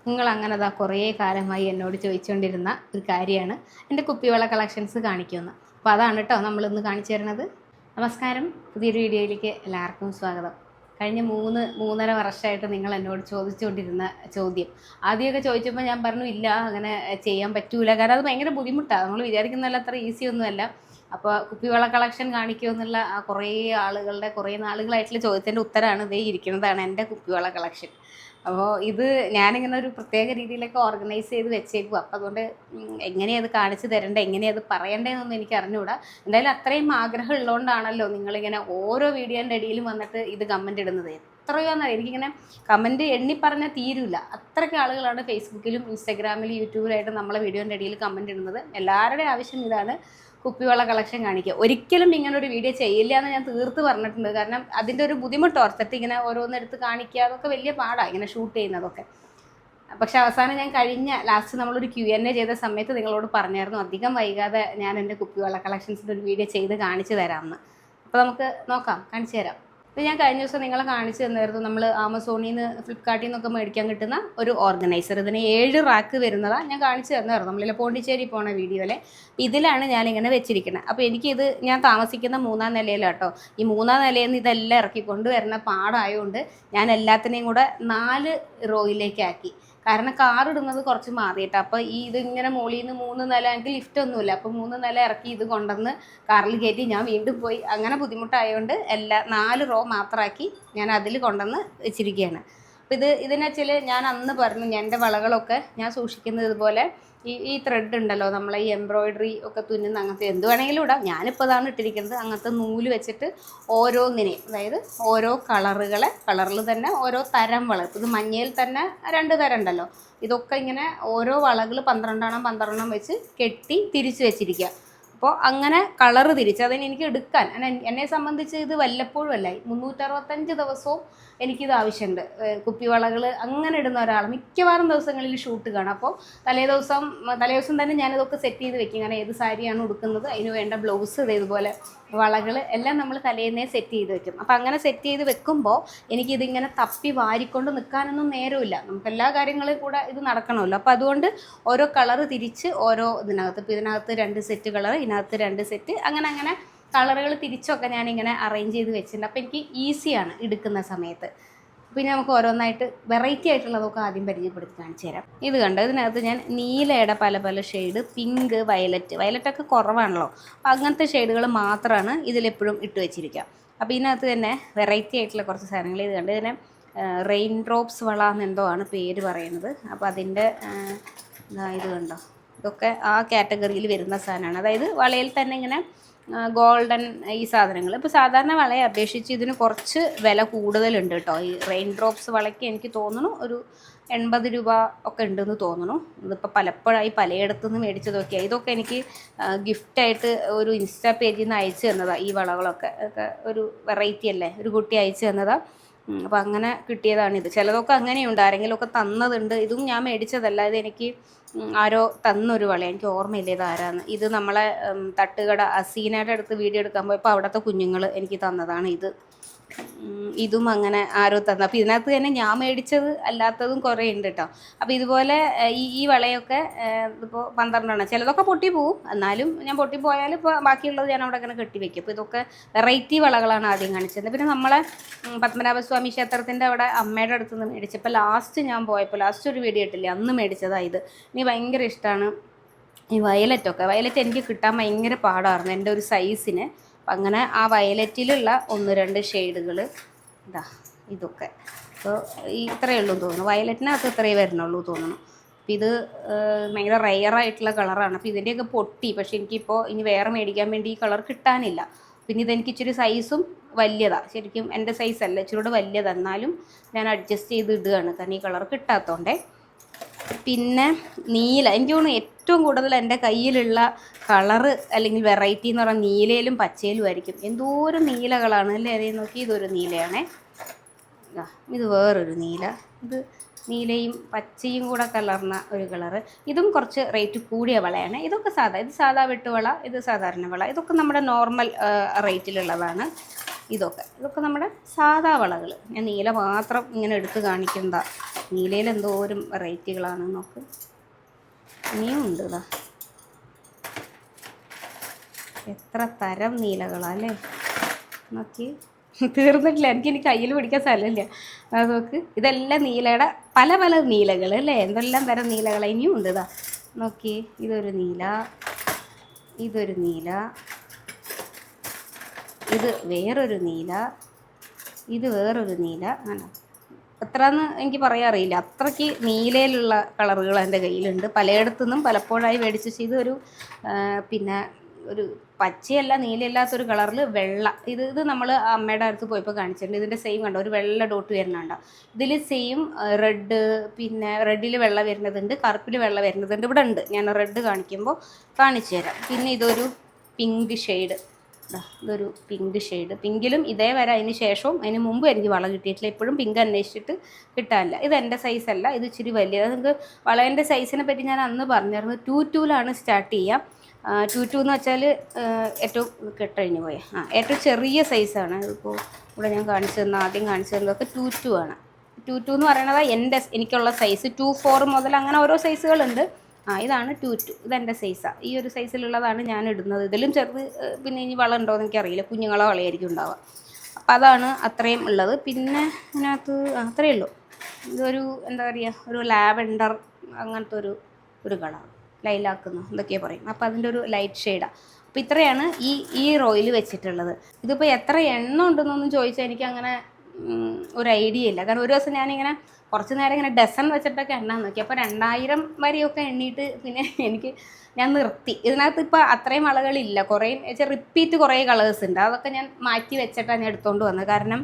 നിങ്ങൾ അങ്ങനെ അതാ കുറേ കാലമായി എന്നോട് ചോദിച്ചുകൊണ്ടിരുന്ന ഒരു കാര്യമാണ് എൻ്റെ കുപ്പിവള കളക്ഷൻസ് കാണിക്കുമെന്ന്. അപ്പോൾ അതാണ് കേട്ടോ നമ്മളിന്ന് കാണിച്ചു തരുന്നത്. നമസ്കാരം, പുതിയൊരു വീഡിയോയിലേക്ക് എല്ലാവർക്കും സ്വാഗതം. കഴിഞ്ഞ 3-3.5 വർഷമായിട്ട് നിങ്ങൾ എന്നോട് ചോദിച്ചുകൊണ്ടിരുന്ന ചോദ്യം, ആദ്യമൊക്കെ ചോദിച്ചപ്പോൾ ഞാൻ പറഞ്ഞു ഇല്ല, അങ്ങനെ ചെയ്യാൻ പറ്റൂല, കാരണം അത് ഭയങ്കര ബുദ്ധിമുട്ടാണ്, നമ്മൾ വിചാരിക്കുന്നതല്ല, അത്ര ഈസി ഒന്നുമല്ല. അപ്പോൾ കുപ്പിവള കളക്ഷൻ കാണിക്കുമെന്നുള്ള ആ കുറേ ആളുകളുടെ കുറേ നാളുകളായിട്ടുള്ള ചോദ്യത്തിൻ്റെ ഉത്തരമാണ് ഇതേ ഇരിക്കുന്നതാണ് എൻ്റെ കുപ്പിവള കളക്ഷൻ. അപ്പോൾ ഇത് ഞാനിങ്ങനെ ഒരു പ്രത്യേക രീതിയിലൊക്കെ ഓർഗനൈസ് ചെയ്ത് വെച്ചേക്കും. അപ്പോൾ അതുകൊണ്ട് എങ്ങനെയത് കാണിച്ചു തരേണ്ടത്, എങ്ങനെയത് പറയേണ്ടതെന്നൊന്നും എനിക്ക് അറിഞ്ഞുകൂടാ. എന്തായാലും അത്രയും ആഗ്രഹം ഉള്ളതുകൊണ്ടാണല്ലോ നിങ്ങളിങ്ങനെ ഓരോ വീഡിയോൻ്റെ ഇടയിലും വന്നിട്ട് ഇത് കമൻ്റ് ഇടുന്നത്. എത്രയോന്നറിയാം, എനിക്കിങ്ങനെ കമൻറ്റ് എണ്ണി പറഞ്ഞാൽ തീരില്ല. അത്രയ്ക്ക് ആളുകളാണ് ഫേസ്ബുക്കിലും ഇൻസ്റ്റാഗ്രാമിലും യൂട്യൂബിലായിട്ട് നമ്മളെ വീഡിയോൻ്റെ ഇടയിൽ കമൻറ്റ് ഇടുന്നത്. എല്ലാവരുടെയും ആവശ്യം ഇതാണ്, കുപ്പിവള കളക്ഷൻ കാണിക്കുക. ഒരിക്കലും ഇങ്ങനെ ഒരു വീഡിയോ ചെയ്യില്ല എന്ന് ഞാൻ തീർത്ത് പറഞ്ഞിട്ടുണ്ട്. കാരണം അതിൻ്റെ ഒരു ബുദ്ധിമുട്ട് ഓർത്തിട്ട് ഇങ്ങനെ ഓരോന്നെടുത്ത് കാണിക്കുക, അതൊക്കെ വലിയ പാടാണ് ഇങ്ങനെ ഷൂട്ട് ചെയ്യുന്നതൊക്കെ. പക്ഷെ അവസാനം ഞാൻ ലാസ്റ്റ് നമ്മളൊരു Q&A ചെയ്ത സമയത്ത് നിങ്ങളോട് പറഞ്ഞായിരുന്നു അധികം വൈകാതെ ഞാൻ എൻ്റെ കുപ്പിവള കളക്ഷൻസിൻ്റെ ഒരു വീഡിയോ ചെയ്ത് കാണിച്ചു തരാമെന്ന്. അപ്പോൾ നമുക്ക് നോക്കാം, കാണിച്ചു തരാം. ഇത് ഞാൻ കഴിഞ്ഞ ദിവസം നിങ്ങളെ കാണിച്ചു തന്നായിരുന്നു. നമ്മൾ ആമസോണിൽ നിന്ന്, ഫ്ലിപ്കാർട്ടിൽ നിന്നൊക്കെ മേടിക്കാൻ കിട്ടുന്ന ഒരു ഓർഗനൈസർ. ഇതിന് 7 റാക്ക് വരുന്നതാണ്. ഞാൻ കാണിച്ചു തന്നായിരുന്നു നമ്മളിൽ പോണ്ടിച്ചേരി പോണ വീഡിയോയിലെ. ഇതിലാണ് ഞാനിങ്ങനെ വെച്ചിരിക്കുന്നത്. അപ്പോൾ എനിക്കിത്, ഞാൻ താമസിക്കുന്ന 3-ാം നിലയിലാട്ടോ. ഈ 3-ാം നിലയിൽ നിന്ന് ഇതെല്ലാം ഇറക്കിക്കൊണ്ട് വരുന്ന പാടായതുകൊണ്ട് ഞാൻ എല്ലാത്തിനെയും കൂടെ 4 റോയിലേക്കാക്കി. കാരണം കാർ ഇടുന്നത് കുറച്ച് മാറിയിട്ട്. അപ്പോൾ ഇതിങ്ങനെ മുകളിൽ നിന്ന് 3 നില, എനിക്ക് ലിഫ്റ്റ് ഒന്നുമില്ല, അപ്പോൾ 3 നില ഇറക്കി ഇത് കൊണ്ടുവന്ന് കാറിൽ കയറ്റി ഞാൻ വീണ്ടും പോയി. അങ്ങനെ ബുദ്ധിമുട്ടായതുകൊണ്ട് 4 റോ മാത്രമാക്കി ഞാൻ അതിൽ കൊണ്ടുവന്ന് വെച്ചിരിക്കുകയാണ്. അപ്പോൾ ഇതിനെച്ചാൽ ഞാൻ അന്ന് പറഞ്ഞു, എൻ്റെ വളകളൊക്കെ ഞാൻ സൂക്ഷിക്കുന്നത് ഇതുപോലെ ഈ ത്രെഡ് ഉണ്ടല്ലോ, നമ്മളെ ഈ എംബ്രോയിഡറി ഒക്കെ തുന്നുന്ന, അങ്ങനത്തെ എന്ത് വേണമെങ്കിലും ഇടാം. ഞാനിപ്പോൾ അതാണ് ഇട്ടിരിക്കുന്നത്. അങ്ങനത്തെ നൂല് വെച്ചിട്ട് ഓരോന്നിനെയും, അതായത് ഓരോ കളറിൽ തന്നെ ഓരോ തരം വള. ഇത് മഞ്ഞയിൽ തന്നെ 2 തരം ഉണ്ടല്ലോ. ഇതൊക്കെ ഇങ്ങനെ ഓരോ വളകൾ 12 വെച്ച് കെട്ടി തിരിച്ച് വെച്ചിരിക്കുക. അപ്പോൾ അങ്ങനെ കളറ് തിരിച്ച് അതിന് എനിക്ക് എടുക്കാൻ, എന്നെ സംബന്ധിച്ച് ഇത് വല്ലപ്പോഴും അല്ല, 365 ദിവസവും എനിക്കിത് ആവശ്യമുണ്ട്. കുപ്പിവളകൾ അങ്ങനെ ഇടുന്ന ഒരാൾ മിക്കവാറും ദിവസങ്ങളിൽ ഷൂട്ട് കാണാം. അപ്പോൾ തലേദിവസം തന്നെ ഞാനിതൊക്കെ സെറ്റ് ചെയ്ത് വെക്കും. കാരണം ഏത് സാരിയാണ് ഉടുക്കുന്നത്, അതിന് വേണ്ട ബ്ലൗസ്, ഇതേപോലെ വളകൾ എല്ലാം നമ്മൾ തലേന്നേ സെറ്റ് ചെയ്ത് വെക്കും. അപ്പോൾ അങ്ങനെ സെറ്റ് ചെയ്ത് വെക്കുമ്പോൾ എനിക്കിതിങ്ങനെ തപ്പി വാരിക്കൊണ്ട് നിൽക്കാനൊന്നും നേരമില്ല. നമുക്ക് എല്ലാ കാര്യങ്ങളും കൂടെ ഇത് നടക്കണമല്ലോ. അപ്പോൾ അതുകൊണ്ട് ഓരോ കളറ് തിരിച്ച് ഓരോ ഇതിനകത്ത്, ഇപ്പോൾ ഇതിനകത്ത് 2 സെറ്റ് കളർ, ഇതിനകത്ത് 2 സെറ്റ്, അങ്ങനെ കളറുകൾ തിരിച്ചൊക്കെ ഞാനിങ്ങനെ അറേഞ്ച് ചെയ്ത് വെച്ചിട്ടുണ്ട്. അപ്പോൾ എനിക്ക് ഈസിയാണ് എടുക്കുന്ന സമയത്ത്. പിന്നെ നമുക്ക് ഓരോന്നായിട്ട് വെറൈറ്റി ആയിട്ടുള്ളതൊക്കെ ആദ്യം പരിചയപ്പെടുത്തി കാണിച്ചു തരാം. ഇത് കണ്ടോ, ഇതിനകത്ത് ഞാൻ നീലയുടെ പല ഷെയ്ഡ്, പിങ്ക്, വയലറ്റൊക്കെ കുറവാണല്ലോ, അപ്പോൾ അങ്ങനത്തെ ഷെയ്ഡുകൾ മാത്രമാണ് ഇതിലെപ്പോഴും ഇട്ട് വെച്ചിരിക്കുക. അപ്പോൾ ഇതിനകത്ത് തന്നെ വെറൈറ്റി ആയിട്ടുള്ള കുറച്ച് സാധനങ്ങൾ. ഇത് കണ്ട്, ഇതിനെ റെയിൻ ഡ്രോപ്സ് വള എന്നെന്തോ ആണ് പേര് പറയുന്നത്. അപ്പോൾ അതിൻ്റെ ഇത് കണ്ടോ, ഇതൊക്കെ ആ കാറ്റഗറിയിൽ വരുന്ന സാധനമാണ്. അതായത് വളയിൽ തന്നെ ഇങ്ങനെ ഗോൾഡൻ ഈ സാധനങ്ങൾ. ഇപ്പോൾ സാധാരണ വളയെ അപേക്ഷിച്ച് ഇതിന് കുറച്ച് വില കൂടുതലുണ്ട് കേട്ടോ. ഈ റെയിൻ ഡ്രോപ്സ് വളയ്ക്ക് എനിക്ക് തോന്നുന്നു ഒരു 80 രൂപ ഒക്കെ ഉണ്ടെന്ന് തോന്നുന്നു. ഇതിപ്പോൾ പലപ്പോഴായി പലയിടത്തു നിന്ന് മേടിച്ചത് നോക്കിയാൽ. ഇതൊക്കെ എനിക്ക് ഗിഫ്റ്റായിട്ട് ഒരു ഇൻസ്റ്റാ പേജിൽ നിന്ന് അയച്ചു തന്നതാണ്. ഈ വളകളൊക്കെ ഒരു വെറൈറ്റി അല്ലേ, ഒരു കുട്ടി അയച്ചു തന്നതാണ്. അപ്പോൾ അങ്ങനെ കിട്ടിയതാണിത്. ചിലതൊക്കെ അങ്ങനെയുണ്ട്, ആരെങ്കിലുമൊക്കെ തന്നതുണ്ട്. ഇതും ഞാൻ മേടിച്ചതല്ല, ഇതെനിക്ക് ആരോ തന്നൊരു വള, എനിക്ക് ഓർമ്മയില്ല ഇത് ആരാന്ന്. ഇത് നമ്മളെ തട്ടുകട അസീനയുടെ അടുത്ത് വീഡിയോ എടുക്കാൻ പോയപ്പോൾ അവിടുത്തെ കുഞ്ഞുങ്ങൾ എനിക്ക് തന്നതാണ് ഇത്. ഇതും അങ്ങനെ ആരോ തന്നു. അപ്പോൾ ഇതിനകത്ത് തന്നെ ഞാൻ മേടിച്ചത് അല്ലാത്തതും കുറേ ഉണ്ട് കേട്ടോ. അപ്പോൾ ഇതുപോലെ ഈ വളയൊക്കെ ഇപ്പോൾ 12 ചിലതൊക്കെ പൊട്ടി പോവും, എന്നാലും ഞാൻ പൊട്ടിപ്പോയാലും ഇപ്പോൾ ബാക്കിയുള്ളത് ഞാൻ അവിടെ അങ്ങനെ കെട്ടി വെക്കും. അപ്പോൾ ഇതൊക്കെ വെറൈറ്റി വളകളാണ് ആദ്യം കാണിച്ചത്. പിന്നെ നമ്മളെ പത്മനാഭസ്വാമി ക്ഷേത്രത്തിൻ്റെ അവിടെ അമ്മയുടെ അടുത്ത് നിന്ന് മേടിച്ചപ്പോൾ ലാസ്റ്റ് ഒരു വീഡിയോ ഇട്ടില്ലേ, അന്ന് മേടിച്ചതാണ് ഇത്. എനിക്ക് ഭയങ്കര ഇഷ്ടമാണ് ഈ വയലറ്റ് എനിക്ക് കിട്ടാൻ ഭയങ്കര പാടായിരുന്നു എൻ്റെ ഒരു സൈസിന്. അപ്പം അങ്ങനെ ആ വയലറ്റിലുള്ള 1-2 ഷെയ്ഡുകൾ ഇതൊക്കെ. അപ്പോൾ ഇത്രയേ ഉള്ളൂ തോന്നുന്നു, വയലറ്റിനകത്ത് ഇത്രയേ വരുന്നുള്ളൂ തോന്നുന്നു. അപ്പോൾ ഇത് ഭയങ്കര റെയറായിട്ടുള്ള കളറാണ്. അപ്പോൾ ഇതിൻ്റെയൊക്കെ പൊട്ടി, പക്ഷേ എനിക്കിപ്പോൾ ഇനി വേറെ മേടിക്കാൻ വേണ്ടി ഈ കളർ കിട്ടാനില്ല. പിന്നെ ഇതെനിക്ക് ഇച്ചിരി സൈസും വലിയതാണ്, ശരിക്കും എൻ്റെ സൈസല്ല, ഇച്ചിരി കൂടെ വലിയതാണ്. എന്നാലും ഞാൻ അഡ്ജസ്റ്റ് ചെയ്ത് ഇടുകയാണ്, കാരണം ഈ കളർ കിട്ടാത്തതുകൊണ്ടേ. പിന്നെ നീല, എനിക്ക് തോന്നുന്നു ഏറ്റവും കൂടുതൽ എൻ്റെ കയ്യിലുള്ള കളറ് അല്ലെങ്കിൽ വെറൈറ്റി എന്ന് പറഞ്ഞാൽ നീലയിലും പച്ചയിലും ആയിരിക്കും. എന്തോരം നീലകളാണ് അല്ലേ. അതേ നോക്കി, ഇതൊരു നീലയാണേ, ഇത് വേറൊരു നീല, ഇത് നീലയും പച്ചയും കൂടെ കലർന്ന ഒരു കളറ്. ഇതും കുറച്ച് റേറ്റ് കൂടിയ വളയാണ്. ഇത് സാധാ വെട്ടുവള, ഇത് സാധാരണ വള. ഇതൊക്കെ നമ്മുടെ നോർമൽ റേറ്റിലുള്ളതാണ്. ഇതൊക്കെ നമ്മുടെ സാധാ വളകൾ. ഞാൻ നീല മാത്രം ഇങ്ങനെ എടുത്ത് കാണിക്കുന്നതാണ്. നീലയിൽ എന്തോരം വെറൈറ്റികളാണ് നോക്ക്. ഇനിയും ഉണ്ട് ഇതാ, എത്ര തരം നീലകളല്ലേ നോക്കി. തീർന്നിട്ടില്ല, എനിക്ക് കയ്യിൽ പിടിക്കാൻ സ്ഥലമില്ല. അത് നോക്ക്, ഇതെല്ലാം നീലയുടെ പല പല നീലകൾ അല്ലേ, എന്തെല്ലാം തരം നീലകളാണ്. ഇനിയും ഉണ്ട് ഇതാ നോക്കി. ഇതൊരു നീല, ഇതൊരു നീല, ഇത് വേറൊരു നീല, ഇത് വേറൊരു നീല. അങ്ങനെ എത്രയെന്ന് എനിക്ക് പറയാൻ അറിയില്ല, അത്രയ്ക്ക് നീലയിലുള്ള കളറുകൾ എൻ്റെ കയ്യിലുണ്ട്. പലയിടത്തുനിന്നും പലപ്പോഴായി മേടിച്ച്. ഇതൊരു പിന്നെ ഒരു പച്ചയല്ല നീലയല്ലാത്തൊരു കളറിൽ വെള്ള, ഇത് നമ്മൾ അമ്മയുടെ അടുത്ത് പോയപ്പോൾ കാണിച്ചിട്ടുണ്ട്. ഇതിൻ്റെ സെയിം കണ്ടോ, ഒരു വെള്ള ഡോട്ട് വരുന്നുണ്ടോ. ഇതിൽ സെയിം റെഡ്, പിന്നെ റെഡിൽ വെള്ള വരുന്നതുണ്ട്, കറുപ്പിൽ വെള്ള വരുന്നതുണ്ട്. ഇവിടെ ഉണ്ട്, ഞാൻ റെഡ് കാണിക്കുമ്പോൾ കാണിച്ചു തരാം. പിന്നെ ഇതൊരു പിങ്ക് ഷെയ്ഡ്, ഇതൊരു പിങ്ക് ഷെയ്ഡ്. പിങ്കിലും ഇതേ വരെ അതിന് ശേഷവും അതിന് മുമ്പ് എനിക്ക് വള കിട്ടിയിട്ടില്ല. ഇപ്പോഴും പിങ്ക് അന്വേഷിച്ചിട്ട് കിട്ടാനില്ല. ഇത് എൻ്റെ സൈസല്ല, ഇത് ഇച്ചിരി വലിയത്. നിങ്ങൾക്ക് വളേൻ്റെ സൈസിനെ പറ്റി ഞാൻ അന്ന് പറഞ്ഞിരുന്നു. 2-2 സ്റ്റാർട്ട് ചെയ്യാം. 2-2 എന്ന് വെച്ചാൽ ഏറ്റവും കെട്ടഴിഞ്ഞ് പോയ ഏറ്റവും ചെറിയ സൈസാണ്. ഇതിപ്പോൾ ഇവിടെ ഞാൻ കാണിച്ചു തന്ന, ആദ്യം കാണിച്ചു തന്നതൊക്കെ 2-2 ആണ്. 2-2 എന്ന് പറയുന്നത് എനിക്കുള്ള സൈസ്. 2-4 മുതൽ അങ്ങനെ ഓരോ സൈസുകളുണ്ട്. ഇതാണ് 2-2, ഇതെൻ്റെ സൈസാണ്. ഈ ഒരു സൈസിലുള്ളതാണ് ഞാൻ ഇടുന്നത്. ഇതിലും ചെറുത് പിന്നെ ഇനി വള ഉണ്ടോ എന്ന് എനിക്കറിയില്ല, കുഞ്ഞുങ്ങളെ വളയായിരിക്കും ഉണ്ടാവുക. അപ്പോൾ അതാണ് അത്രയും ഉള്ളത്. പിന്നെ അതിനകത്ത് അത്രയേ ഉള്ളൂ. ഇതൊരു എന്താ പറയുക, ഒരു ലാവെൻഡർ അങ്ങനത്തെ ഒരു കളർ, ലൈലാക്കുന്ന എന്തൊക്കെയാണ് പറയും. അപ്പോൾ അതിൻ്റെ ഒരു ലൈറ്റ് ഷെയ്ഡാണ്. അപ്പോൾ ഇത്രയാണ് ഈ റോയിൽ വെച്ചിട്ടുള്ളത്. ഇതിപ്പോൾ എത്ര എണ്ണം ഉണ്ടെന്നൊന്നും ചോദിച്ചാൽ എനിക്ക് അങ്ങനെ ഒരു ഐഡിയ ഇല്ല. കാരണം ഒരു ദിവസം ഞാനിങ്ങനെ കുറച്ച് നേരം ഇങ്ങനെ ഡസൺ വെച്ചിട്ടൊക്കെ എണ്ണാൻ നോക്കി. അപ്പോൾ 2000 വരെയൊക്കെ എണ്ണീട്ട് പിന്നെ ഞാൻ നിർത്തി. ഇതിനകത്ത് ഇപ്പോൾ അത്രയും വളകളില്ല, കുറേ റിപ്പീറ്റ് കുറേ കളേഴ്സ് ഉണ്ട്. അതൊക്കെ ഞാൻ മാറ്റി വെച്ചിട്ടാണ് ഞാൻ എടുത്തുകൊണ്ട് വന്നത്. കാരണം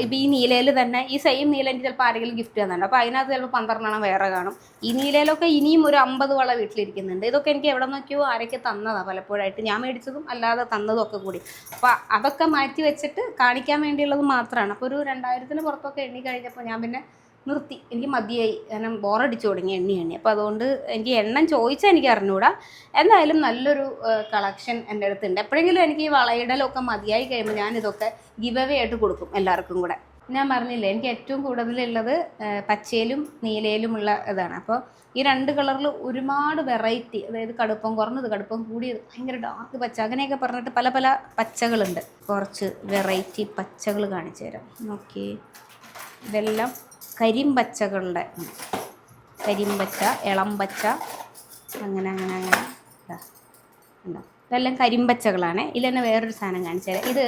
ഇപ്പോൾ ഈ നീലയിൽ തന്നെ ഈ സെയിം നീല എനിക്ക് ചിലപ്പോൾ ആരെങ്കിലും ഗിഫ്റ്റ് തന്നുണ്ട്. അപ്പോൾ അതിനകത്ത് ചിലപ്പോൾ 12 വേറെ കാണും. ഈ നീലയിലൊക്കെ ഇനിയും ഒരു 50 വള വീട്ടിലിരിക്കുന്നുണ്ട്. ഇതൊക്കെ എനിക്ക് എവിടെ നോക്കിയോ ആരൊക്കെ തന്നതാണ് പലപ്പോഴായിട്ട്, ഞാൻ മേടിച്ചതും അല്ലാതെ തന്നതും ഒക്കെ കൂടി. അപ്പോൾ അതൊക്കെ മാറ്റി വെച്ചിട്ട് കാണിക്കാൻ വേണ്ടിയുള്ളത് മാത്രമാണ്. അപ്പോൾ ഒരു 2000 പുറത്തൊക്കെ എണ്ണി കഴിഞ്ഞപ്പോൾ ഞാൻ പിന്നെ നിർത്തി. എനിക്ക് മതിയായി, കാരണം ബോറടിച്ചു തുടങ്ങി എണ്ണി. അപ്പോൾ അതുകൊണ്ട് എനിക്ക് എണ്ണം ചോദിച്ചാൽ എനിക്ക് അറിഞ്ഞുകൂടാ. എന്തായാലും നല്ലൊരു കളക്ഷൻ എൻ്റെ അടുത്തുണ്ട്. എപ്പോഴെങ്കിലും എനിക്ക് ഈ വളയിടലൊക്കെ മതിയായി കഴിയുമ്പോൾ ഞാനിതൊക്കെ ഗിവ് അവേ ആയിട്ട് കൊടുക്കും എല്ലാവർക്കും കൂടെ. ഞാൻ പറഞ്ഞില്ലേ, എനിക്ക് ഏറ്റവും കൂടുതലുള്ളത് പച്ചയിലും നീലയിലുമുള്ള ഇതാണ്. അപ്പോൾ ഈ 2 കളറിൽ ഒരുപാട് വെറൈറ്റി, അതായത് കടുപ്പം കുറഞ്ഞത്, കടുപ്പം കൂടിയത്, ഭയങ്കര ഡാർക്ക് പച്ച, അങ്ങനെയൊക്കെ പറഞ്ഞിട്ട് പല പല പച്ചകളുണ്ട്. കുറച്ച് വെറൈറ്റി പച്ചകൾ കാണിച്ചു തരാം. നോക്കി, ഇതെല്ലാം കരിമ്പച്ചകളുടെ, കരിമ്പച്ച, ഇളം പച്ച, അങ്ങനെ അങ്ങനെ അങ്ങനെ ഉണ്ടോ. ഇതെല്ലാം കരിമ്പച്ചകളാണ്. ഇതിൽ തന്നെ വേറൊരു സാധനം കാണിച്ചു തരാം. ഇത്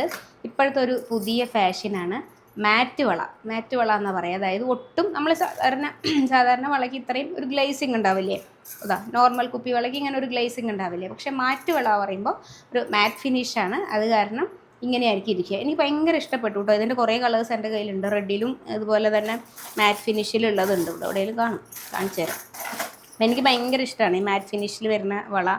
ഇപ്പോഴത്തെ ഒരു പുതിയ ഫാഷനാണ്, മാറ്റ് വള എന്നാണ് പറയുക. അതായത് ഒട്ടും നമ്മൾ സാധാരണ വളയ്ക്ക് ഇത്രയും ഒരു ഗ്ലേസിങ് ഉണ്ടാവില്ലേ, നോർമൽ കുപ്പി വളയ്ക്ക് ഇങ്ങനെ ഒരു ഗ്ലേസിങ് ഉണ്ടാവില്ലേ. പക്ഷേ മാറ്റ് വള പറയുമ്പോൾ ഒരു മാറ്റ് ഫിനിഷാണ്. അത് കാരണം ഇങ്ങനെയായിരിക്കും ഇരിക്കുക. എനിക്ക് ഭയങ്കര ഇഷ്ടപ്പെട്ടു കേട്ടോ. ഇതിൻ്റെ കുറേ കളേഴ്സ് എൻ്റെ കയ്യിലുണ്ട്. റെഡിലും അതുപോലെ തന്നെ മാറ്റ് ഫിനിഷിലുള്ളതുണ്ട്. ഇവിടെ എവിടെയെങ്കിലും കാണിച്ചു തരാം. എനിക്ക് ഭയങ്കര ഇഷ്ടമാണ് ഈ മാറ്റ് ഫിനിഷിൽ വരുന്ന വള.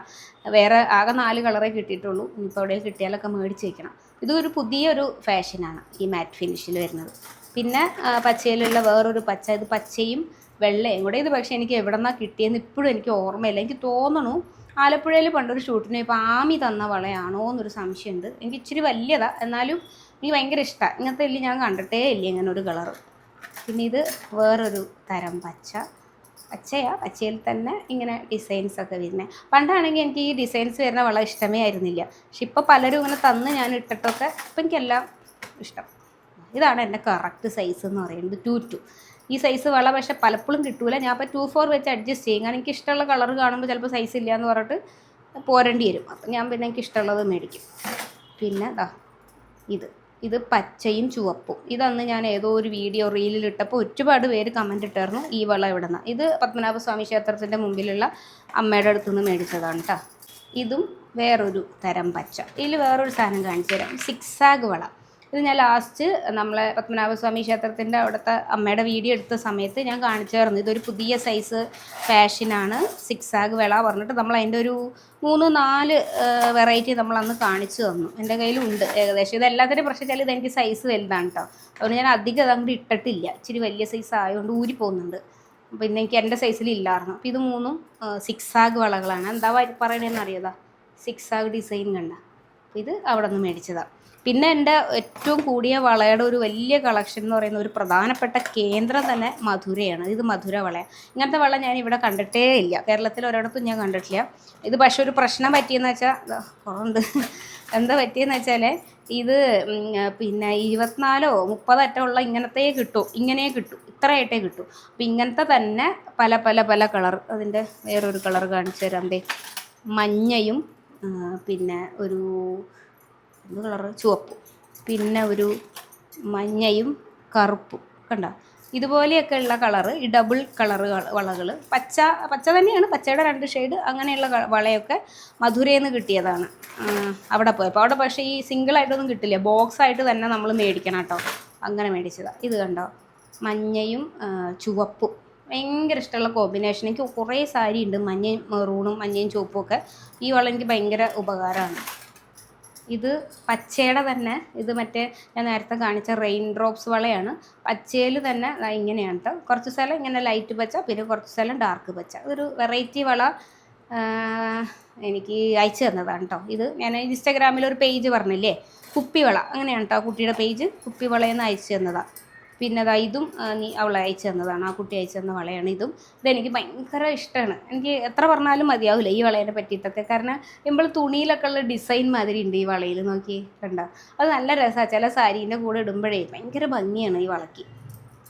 വേറെ ആകെ 4 കളറേ കിട്ടിയിട്ടുള്ളൂ. ഇപ്പോൾ എവിടെയും കിട്ടിയാലൊക്കെ മേടിച്ച് വയ്ക്കണം. ഇതൊരു പുതിയൊരു ഫാഷനാണ് ഈ മാറ്റ് ഫിനിഷിൽ വരുന്നത്. പിന്നെ പച്ചയിലുള്ള വേറൊരു പച്ച, ഇത് പച്ചയും വെള്ളയും കൂടെ. ഇത് പക്ഷേ എനിക്ക് എവിടെ നിന്നാണ് കിട്ടിയെന്ന് ഇപ്പോഴും എനിക്ക് ഓർമ്മയില്ല. എനിക്ക് തോന്നണു ആലപ്പുഴയിൽ പണ്ടൊരു ഷൂട്ടിന് ഇപ്പോൾ ആമി തന്ന വളയാണോ എന്നൊരു സംശയമുണ്ട്. എനിക്ക് ഇച്ചിരി വലിയതാണ്, എന്നാലും എനിക്ക് ഭയങ്കര ഇഷ്ടമാണ്. ഇങ്ങനത്തെ ഇല്ല, ഞാൻ കണ്ടിട്ടേ ഇല്ല ഇങ്ങനെ ഒരു കളറ്. പിന്നെ ഇത് വേറൊരു തരം പച്ചയിൽ തന്നെ ഇങ്ങനെ ഡിസൈൻസ് ഒക്കെ വരുന്നത്. പണ്ടാണെങ്കിൽ എനിക്ക് ഈ ഡിസൈൻസ് വരുന്ന വള ഇഷ്ടമേ ആയിരുന്നില്ല. പക്ഷെ ഇപ്പോൾ പലരും ഇങ്ങനെ തന്ന് ഞാൻ ഇട്ടിട്ടൊക്കെ ഇപ്പം എനിക്കെല്ലാം ഇഷ്ടം. ഇതാണ് എൻ്റെ കറക്റ്റ് സൈസ് എന്ന് പറയുന്നത്, 2-2. ഈ സൈസ് വള പക്ഷേ പലപ്പോഴും കിട്ടൂല. ഞാൻ അപ്പോൾ 2-4 വെച്ച് അഡ്ജസ്റ്റ് ചെയ്യും. കാരണം എനിക്ക് ഇഷ്ടമുള്ള കളർ കാണുമ്പോൾ ചിലപ്പോൾ സൈസ് ഇല്ല എന്ന് പറഞ്ഞിട്ട് പോരേണ്ടി വരും. അപ്പം ഞാൻ പിന്നെ എനിക്ക് ഇഷ്ടമുള്ളത് മേടിക്കും. പിന്നെ ഇത് പച്ചയും ചുവപ്പും. ഇതന്ന് ഞാൻ ഏതോ ഒരു വീഡിയോ റീലിലിട്ടപ്പോൾ ഒരുപാട് പേര് കമൻറ്റ് ഇട്ടായിരുന്നു ഈ വള എവിടെ നിന്ന്. ഇത് പത്മനാഭസ്വാമി ക്ഷേത്രത്തിൻ്റെ മുമ്പിലുള്ള അമ്മയുടെ അടുത്തു നിന്ന് മേടിച്ചതാണ് കേട്ടോ. ഇതും വേറൊരു തരം പച്ച. ഇതിൽ വേറൊരു സാധനം കാണിച്ചു തരാം, സിക്സാഗ് വള. ഇത് ഞാൻ ലാസ്റ്റ് നമ്മളെ പത്മനാഭസ്വാമി ക്ഷേത്രത്തിൻ്റെ അവിടുത്തെ അമ്മയുടെ വീഡിയോ എടുത്ത സമയത്ത് ഞാൻ കാണിച്ചു തരുന്നു. ഇതൊരു പുതിയ സൈസ് ഫാഷനാണ്, സിക്സാഗ് വള പറഞ്ഞിട്ട് നമ്മൾ അതിൻ്റെ ഒരു 3-4 വെറൈറ്റി നമ്മളന്ന് കാണിച്ചു തന്നു. എൻ്റെ കയ്യിലുണ്ട് ഏകദേശം. ഇതെല്ലാത്തിൻ്റെ പ്രശ്നം വെച്ചാൽ ഇതെനിക്ക് സൈസ് വലുതാണ് കേട്ടോ. അതുകൊണ്ട് ഞാൻ അധികം അതങ്ങോട്ട് ഇട്ടിട്ടില്ല. ഇച്ചിരി വലിയ സൈസ് ആയതുകൊണ്ട് ഊരി പോകുന്നുണ്ട്. പിന്നെ എനിക്ക് എൻ്റെ സൈസിലില്ലായിരുന്നു. അപ്പോൾ ഇത് 3 സിക്സാഗ് വളകളാണ്. എന്താ പറയണതെന്ന് അറിയാതാ, സിക്സാഗ് ഡിസൈൻ കണ്ട. ഇത് അവിടെ നിന്ന് മേടിച്ചതാണ്. പിന്നെ എൻ്റെ ഏറ്റവും കൂടിയ വളയുടെ ഒരു വലിയ കളക്ഷൻ എന്ന് പറയുന്ന ഒരു പ്രധാനപ്പെട്ട കേന്ദ്രം തന്നെ മധുരയാണ്. ഇത് മധുര വളയാണ്. ഇങ്ങനത്തെ വള ഞാൻ ഇവിടെ കണ്ടിട്ടേ ഇല്ല, കേരളത്തിൽ ഒരിടത്തും ഞാൻ കണ്ടിട്ടില്ല. ഇത് പക്ഷെ ഒരു പ്രശ്നം പറ്റിയെന്ന് വെച്ചാൽ കുറവുണ്ട്. എന്താ പറ്റിയെന്ന് വെച്ചാൽ ഇത് പിന്നെ 24-30 അറ്റമുള്ള ഇങ്ങനെ കിട്ടും, ഇത്രയായിട്ടേ കിട്ടും. അപ്പം ഇങ്ങനത്തെ തന്നെ പല പല പല കളർ, അതിൻ്റെ വേറൊരു കളർ കാണിച്ചു തരാം. മഞ്ഞയും പിന്നെ ഒരു കളറ് ചുവപ്പും, പിന്നെ ഒരു മഞ്ഞയും കറുപ്പും കണ്ട. ഇതുപോലെയൊക്കെ ഉള്ള കളറ്, ഈ ഡബിൾ കളറ് വളകൾ, പച്ച തന്നെയാണ്, പച്ചയുടെ 2 ഷെയ്ഡ് അങ്ങനെയുള്ള വളയൊക്കെ മധുരയിൽ നിന്ന് കിട്ടിയതാണ് അവിടെ പോയപ്പോൾ. അവിടെ പക്ഷേ ഈ സിംഗിളായിട്ടൊന്നും കിട്ടില്ല, ബോക്സായിട്ട് തന്നെ നമ്മൾ മേടിക്കണം കേട്ടോ. അങ്ങനെ മേടിച്ചതാണ്. ഇത് കണ്ടോ, മഞ്ഞയും ചുവപ്പും ഭയങ്കര ഇഷ്ടമുള്ള കോമ്പിനേഷൻ. എനിക്ക് കുറേ സാരി ഉണ്ട് മഞ്ഞയും മെറൂണും മഞ്ഞയും ചുവപ്പും ഒക്കെ. ഈ വള എനിക്ക് ഭയങ്കര ഉപകാരമാണ്. ഇത് പച്ചയുടെ തന്നെ, ഇത് മറ്റേ ഞാൻ നേരത്തെ കാണിച്ച റെയിൻ ഡ്രോപ്സ് വളയാണ്. പച്ചയിൽ തന്നെ ഇങ്ങനെയാണ് കേട്ടോ. കുറച്ച് സ്ഥലം ഇങ്ങനെ ലൈറ്റ് പച്ച, പിന്നെ കുറച്ച് സ്ഥലം ഡാർക്ക് പച്ച. ഇതൊരു വെറൈറ്റി വള എനിക്ക് അയച്ചു തന്നതാണ് കേട്ടോ. ഇത് ഞാൻ ഇൻസ്റ്റാഗ്രാമിൽ ഒരു പേജ് പറഞ്ഞില്ലേ, കുപ്പിവള, അങ്ങനെയാണ് കേട്ടോ കുട്ടിയുടെ പേജ്, കുപ്പിവളയെന്ന് അയച്ചു തന്നതാണ്. പിന്നെ ഇതും അവളെ അയച്ചു തന്നതാണ്, ആ കുട്ടി അയച്ചു തന്ന വളയാണ് ഇതും. ഇതെനിക്ക് ഭയങ്കര ഇഷ്ടമാണ്. എനിക്ക് എത്ര പറഞ്ഞാലും മതിയാവില്ല ഈ വളയെ പറ്റിയിട്ടൊക്കെ. കാരണം നമ്മൾ തുണിയിലൊക്കെ ഉള്ള ഡിസൈൻ മാതിരി ഉണ്ട് ഈ വളയിൽ, നോക്കി കണ്ടോ. അത് നല്ല രസമാണ്, ചില സാരീൻ്റെ കൂടെ ഇടുമ്പോഴേ ഭയങ്കര ഭംഗിയാണ് ഈ വളയ്ക്ക്.